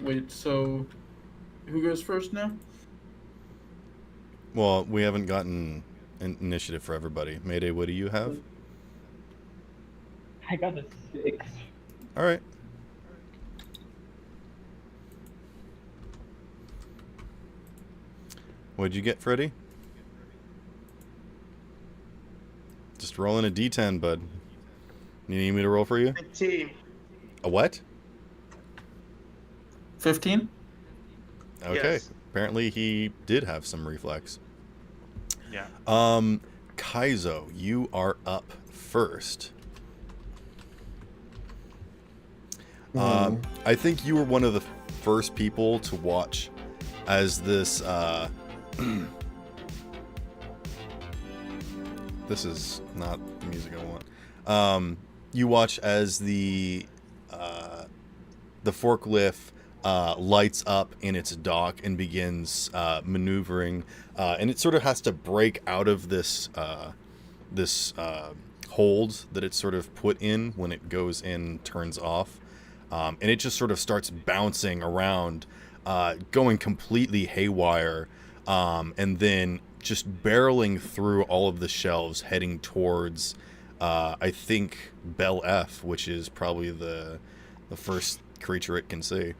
Wait, so who goes first now? Well, we haven't gotten an initiative for everybody. Mayday, what do you have? I got a 6. Alright. What'd you get, Freddy? Just rolling a d10, bud. You need me to roll for you? 15. A what? 15? Okay. Yes. Apparently he did have some reflex. Yeah. Kaizo, you are up first. I think you were one of the first people to watch as this, this is not the music I want. You watch as the forklift lights up in its dock and begins maneuvering, and it sort of has to break out of this hold that it's sort of put in when it goes in, turns off, and it just sort of starts bouncing around, going completely haywire, and then just barreling through all of the shelves, heading towards, I think, Bell F, which is probably the first creature it can see.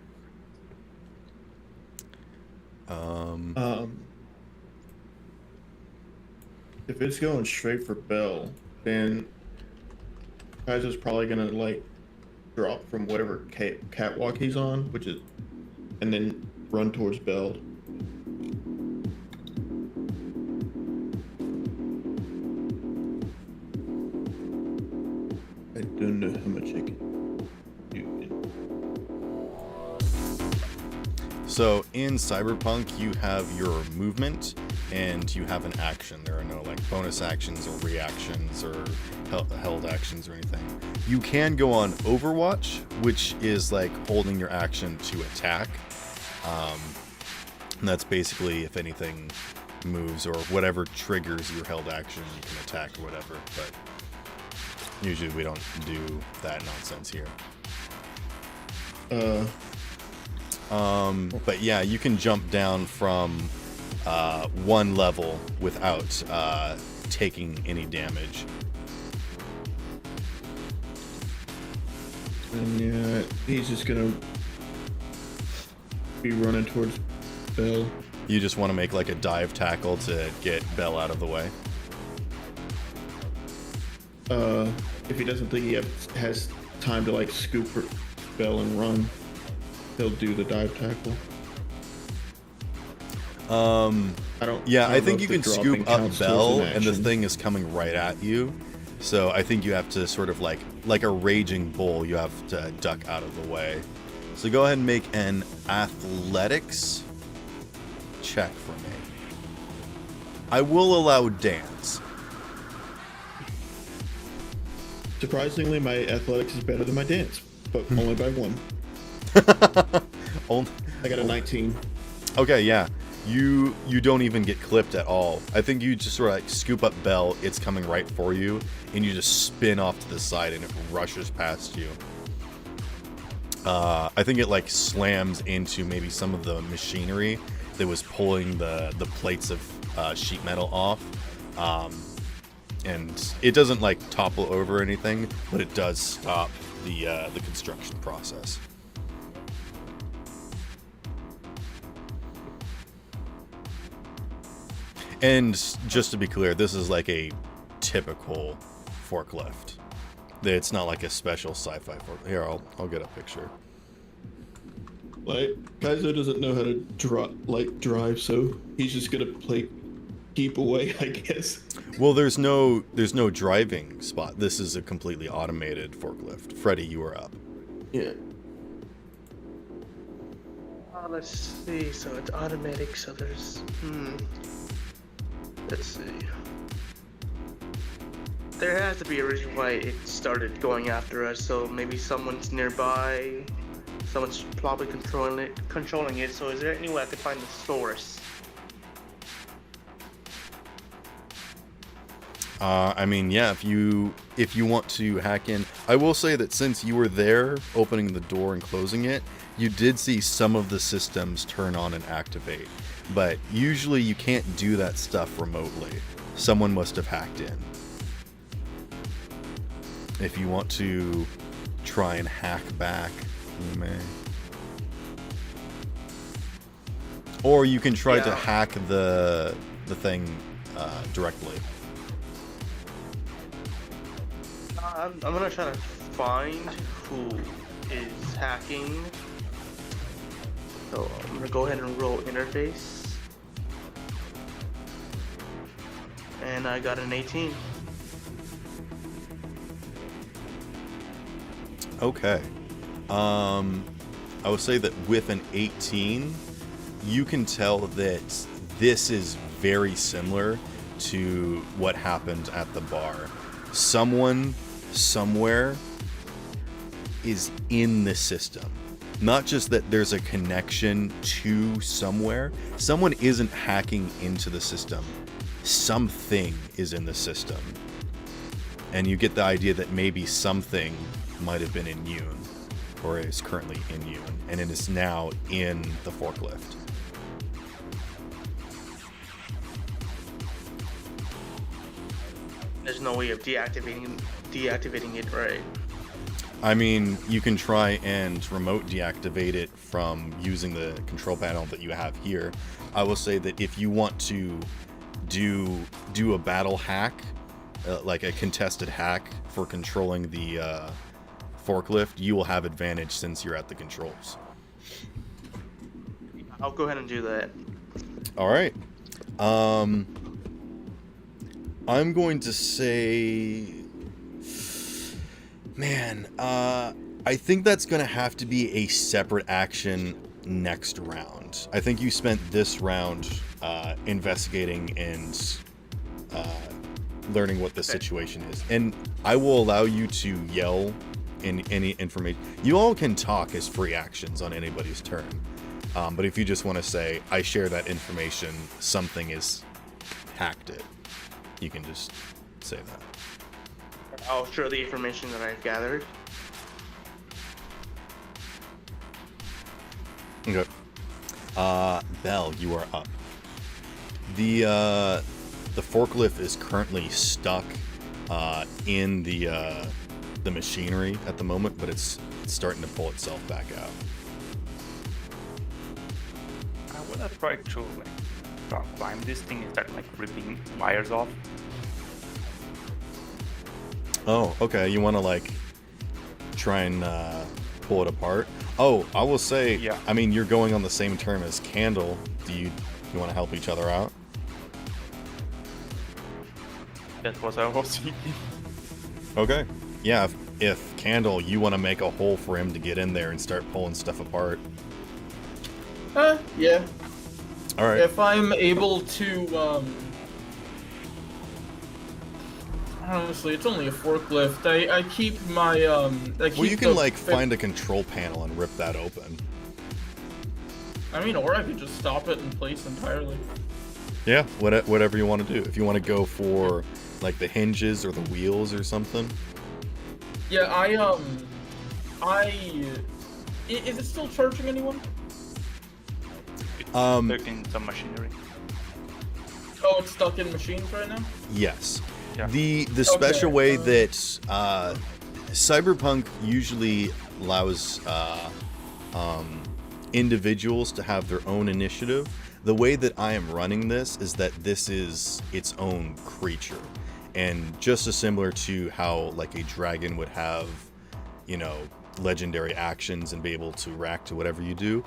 If it's going straight for Bell, then Kaiser's probably gonna like drop from whatever catwalk he's on, which is, and then run towards Bell. I don't know how much I can do it. So in Cyberpunk, you have your movement and you have an action. There are no like bonus actions or reactions or held actions or anything. You can go on Overwatch, which is like holding your action to attack. And that's basically if anything moves or whatever triggers your held action, you can attack or whatever. But usually we don't do that nonsense here. But yeah, you can jump down from one level without taking any damage. And yeah, he's just gonna be running towards Bell. You just want to make like a dive tackle to get Bell out of the way. If he doesn't think he has time to like scoop Bell and run, he'll do the dive tackle. I think you can scoop up Bell, and the thing is coming right at you. So I think you have to sort of like a raging bull, you have to duck out of the way. So go ahead and make an athletics check for me. I will allow dance. Surprisingly, my athletics is better than my dance, but only by 1. I got a 19. Okay, yeah. You don't even get clipped at all. I think you just sort of like scoop up Bell, it's coming right for you, and you just spin off to the side and it rushes past you. I think it like slams into maybe some of the machinery that was pulling the plates of sheet metal off. And it doesn't like topple over or anything, but it does stop the construction process. And just to be clear, this is like a typical forklift. It's not like a special sci-fi forklift. Here, I'll get a picture. Like, Kaizo doesn't know how to drive, so he's just gonna keep away, I guess. Well, there's no driving spot. This is a completely automated forklift. Freddy, you are up. Yeah. Let's see. So it's automatic. So there's. Let's see. There has to be a reason why it started going after us. So maybe someone's nearby. Someone's probably controlling it. So is there any way I could find the source? I mean, yeah, if you want to hack in, I will say that since you were there opening the door and closing it, you did see some of the systems turn on and activate. But usually you can't do that stuff remotely. Someone must have hacked in. If you want to try and hack back, you may. Or you can try to hack the thing directly. I'm gonna try to find who is hacking. So I'm gonna go ahead and roll interface. And I got an 18. Okay. I would say that with an 18, you can tell that this is very similar to what happened at the bar. Someone somewhere is in the system. Not just that there's a connection to somewhere. Someone isn't hacking into the system. Something is in the system. And you get the idea that maybe something might have been in Yoon, or is currently in Yoon, and it is now in the forklift. There's no way of deactivating it, right? I mean, you can try and remote deactivate it from using the control panel that you have here. I will say that if you want to do a battle hack, like a contested hack for controlling the forklift, you will have advantage since you're at the controls. I'll go ahead and do that. All right. I'm going to say, man, I think that's going to have to be a separate action next round. I think you spent this round investigating and learning what the situation is. And I will allow you to yell in any information. You all can talk as free actions on anybody's turn. But if you just want to say, I share that information, something is hacked it, you can just say that. I'll share the information that I've gathered. Okay. Belle, you are up. The forklift is currently stuck in the machinery at the moment, but it's starting to pull itself back out. I wanna try to climb this thing and start like ripping wires off. Oh, okay. You want to like try and pull it apart? Oh, I will say. Yeah. I mean, you're going on the same term as Candle. Do you want to help each other out? That was I was thinking. Okay. Yeah. If Candle, you want to make a hole for him to get in there and start pulling stuff apart. Yeah. All right. If I'm able to, honestly, it's only a forklift. I keep my, Well, you can like find a control panel and rip that open. I mean, or I could just stop it in place entirely. Yeah. Whatever you want to do. If you want to go for like the hinges or the wheels or something. Yeah, is it still charging anyone? Stuck in some machinery. Oh, it's stuck in machines right now? Yes. Yeah. The special Okay, way that Cyberpunk usually allows individuals to have their own initiative. The way that I am running this is that this is its own creature. And just as similar to how like a dragon would have, you know, legendary actions and be able to react to whatever you do,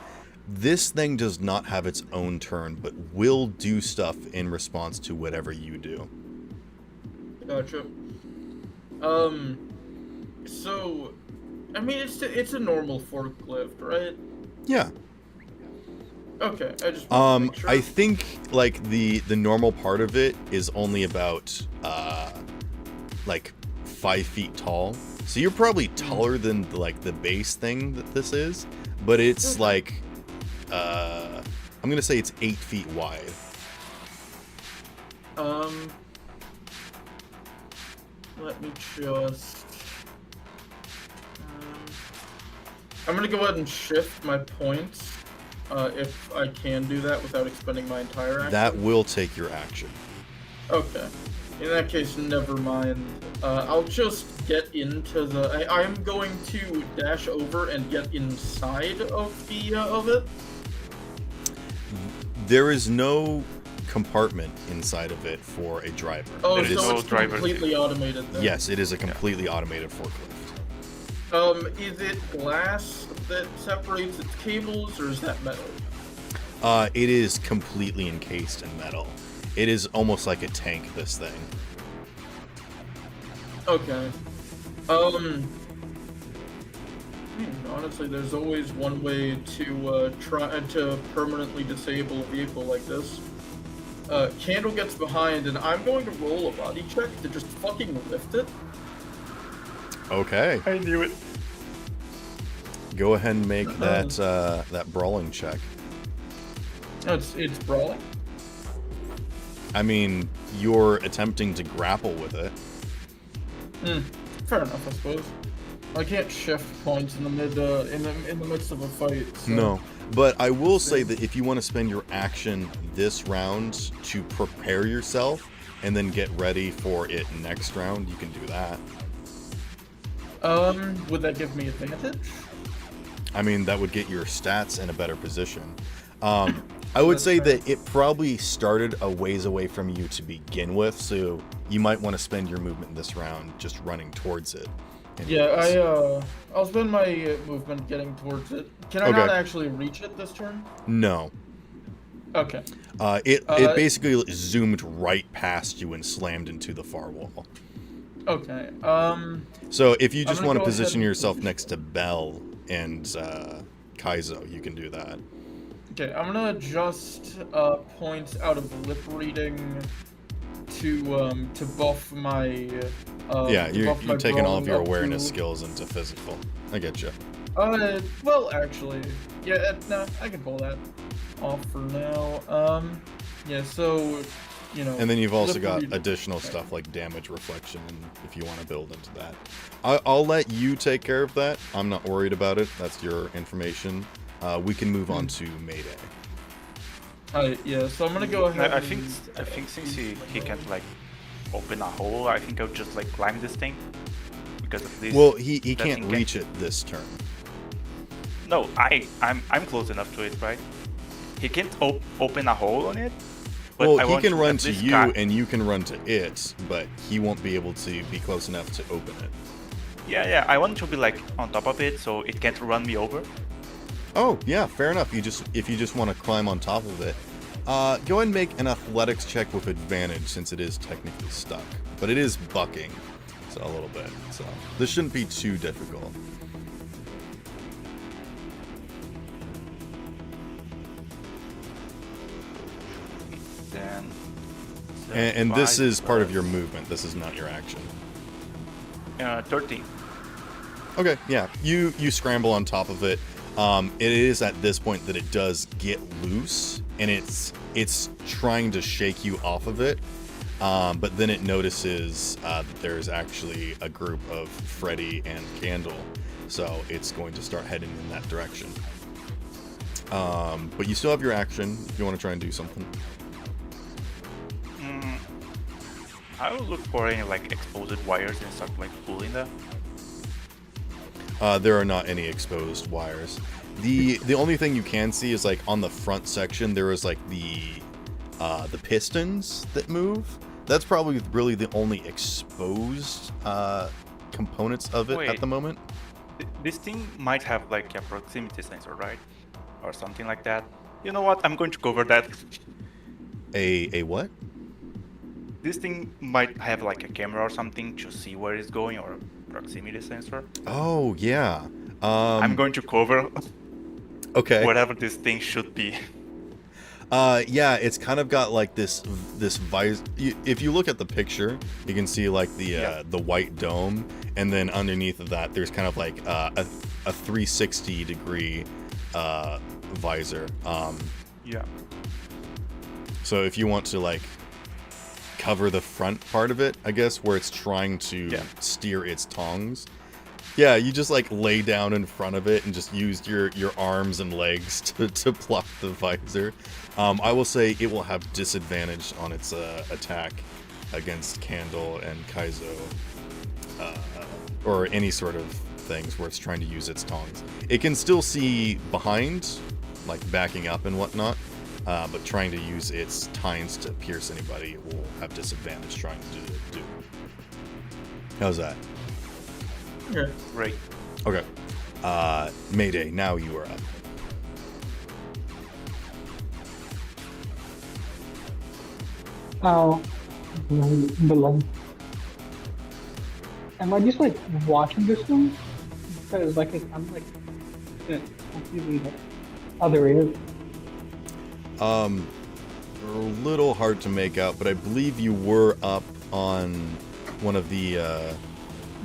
this thing does not have its own turn, but will do stuff in response to whatever you do. Gotcha. So, I mean, it's a normal forklift, right? Yeah. Okay, I just want to make sure. I think like the normal part of it is only about like 5 feet tall. So you're probably taller than like the base thing that this is, but it's like I'm gonna say it's 8 feet wide. Let me just. I'm gonna go ahead and shift my points, if I can do that without expending my entire action. That will take your action. Okay. In that case, never mind. I'll just get into the. I'm going to dash over and get inside of the of it. There is no compartment inside of it for a driver. Oh, It is- so no it's driver. completely automated then. yes, it is a completely automated forklift. Is it glass that separates its cables, or is that metal? It is completely encased in metal. It is almost like a tank, this thing. Okay. Honestly, there's always one way to try to permanently disable a vehicle like this. Candle gets behind, and I'm going to roll a body check to just fucking lift it. Okay. I knew it. Go ahead and make that that brawling check. It's brawling. I mean, you're attempting to grapple with it. Fair enough, I suppose. I can't shift points in the midst of a fight. So. No. But I will say that if you want to spend your action this round to prepare yourself and then get ready for it next round, you can do that. Would that give me advantage? I mean, that would get your stats in a better position. I would say that it probably started a ways away from you to begin with, so you might want to spend your movement this round just running towards it. Yeah, I'll spend my movement getting towards it. Can I not actually reach it this turn? No. Okay. It basically zoomed right past you and slammed into the far wall. Okay. So if you just gonna want to go ahead position and yourself next to Bell and Kaizo, you can do that. Okay, I'm gonna adjust points out of lip reading to buff my. Yeah, you're taking all of your brawling up awareness to- skills into physical. I get you. Well, actually, yeah, no, I can pull that off for now. Yeah, so, you know. And then you've also lip got reading- additional stuff like damage reflection, and if you want to build into that. I'll let you take care of that. I'm not worried about it. That's your information. We can move on to Mayday. Yeah, so I'm gonna go ahead. I think since he can't like open a hole, I think I'll just like climb this thing because of this. Well, he that can't thing reach it this turn. No, I'm close enough to it, right? He can't open a hole on it. But Well, I he want can run at to least you, cut- and you can run to it, but he won't be able to be close enough to open it. Yeah, I want to be like on top of it so it can't run me over. Oh, yeah, fair enough. If you just want to climb on top of it, go ahead and make an athletics check with advantage since it is technically stuck, but it is bucking, so a little bit. So this shouldn't be too difficult. Then. And this 75 is part of plus, your movement. This is not your action. 13. Okay, yeah. You scramble on top of it. It is at this point that it does get loose, and it's trying to shake you off of it. But then it notices that there's actually a group of Freddy and Candle, so it's going to start heading in that direction. But you still have your action if you want to try and do something. I will look for any like exposed wires and start like pulling them. There are not any exposed wires. The only thing you can see is like on the front section there is like the pistons that move. That's probably really the only exposed components of it at the moment. This thing might have like a proximity sensor, right? Or something like that. You know what? I'm going to cover that. A what? This thing might have like a camera or something to see where it's going, or a proximity sensor. Oh yeah. I'm going to cover Okay. whatever this thing should be. Yeah, it's kind of got like this visor. If you look at the picture, you can see like the white dome, and then underneath of that, there's kind of like a 360 degree visor. Yeah. So if you want to like cover the front part of it, I guess, where it's trying to steer its tongs. Yeah, you just like lay down in front of it and just use your arms and legs to block the visor. I will say it will have disadvantage on its attack against Candle and Kaizo, or any sort of things where it's trying to use its tongs. It can still see behind, like backing up and whatnot, but trying to use its tines to pierce anybody will have disadvantage trying to do. How's that? Okay. Great. Okay. Mayday, now you are up. Oh, below. Am I just like watching this one? Because like I'm like confusing the other ears. A little hard to make out, but I believe you were up on one of the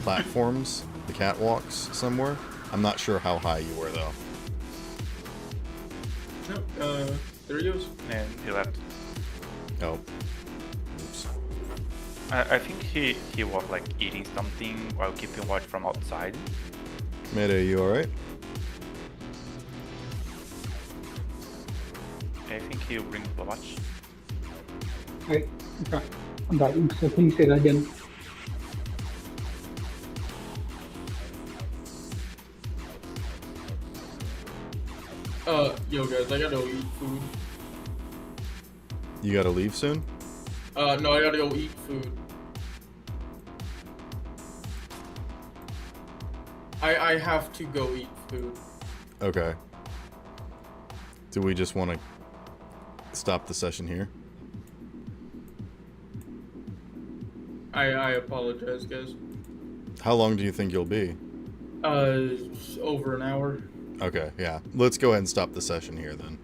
platforms, the catwalks somewhere. I'm not sure how high you were though. No, there he goes. And he left. Oh. Oops. I think he was like eating something while keeping watch from outside. Mayday, you alright? I think he'll bring the watch. Wait, okay. I'm dying, so please say that again. Yo guys, I gotta go eat food. You gotta leave soon? No, I gotta go eat food. I have to go eat food. Okay. Do we just want to stop the session here? I apologize, guys. How long do you think you'll be? Over an hour. Okay, yeah. Let's go ahead and stop the session here then.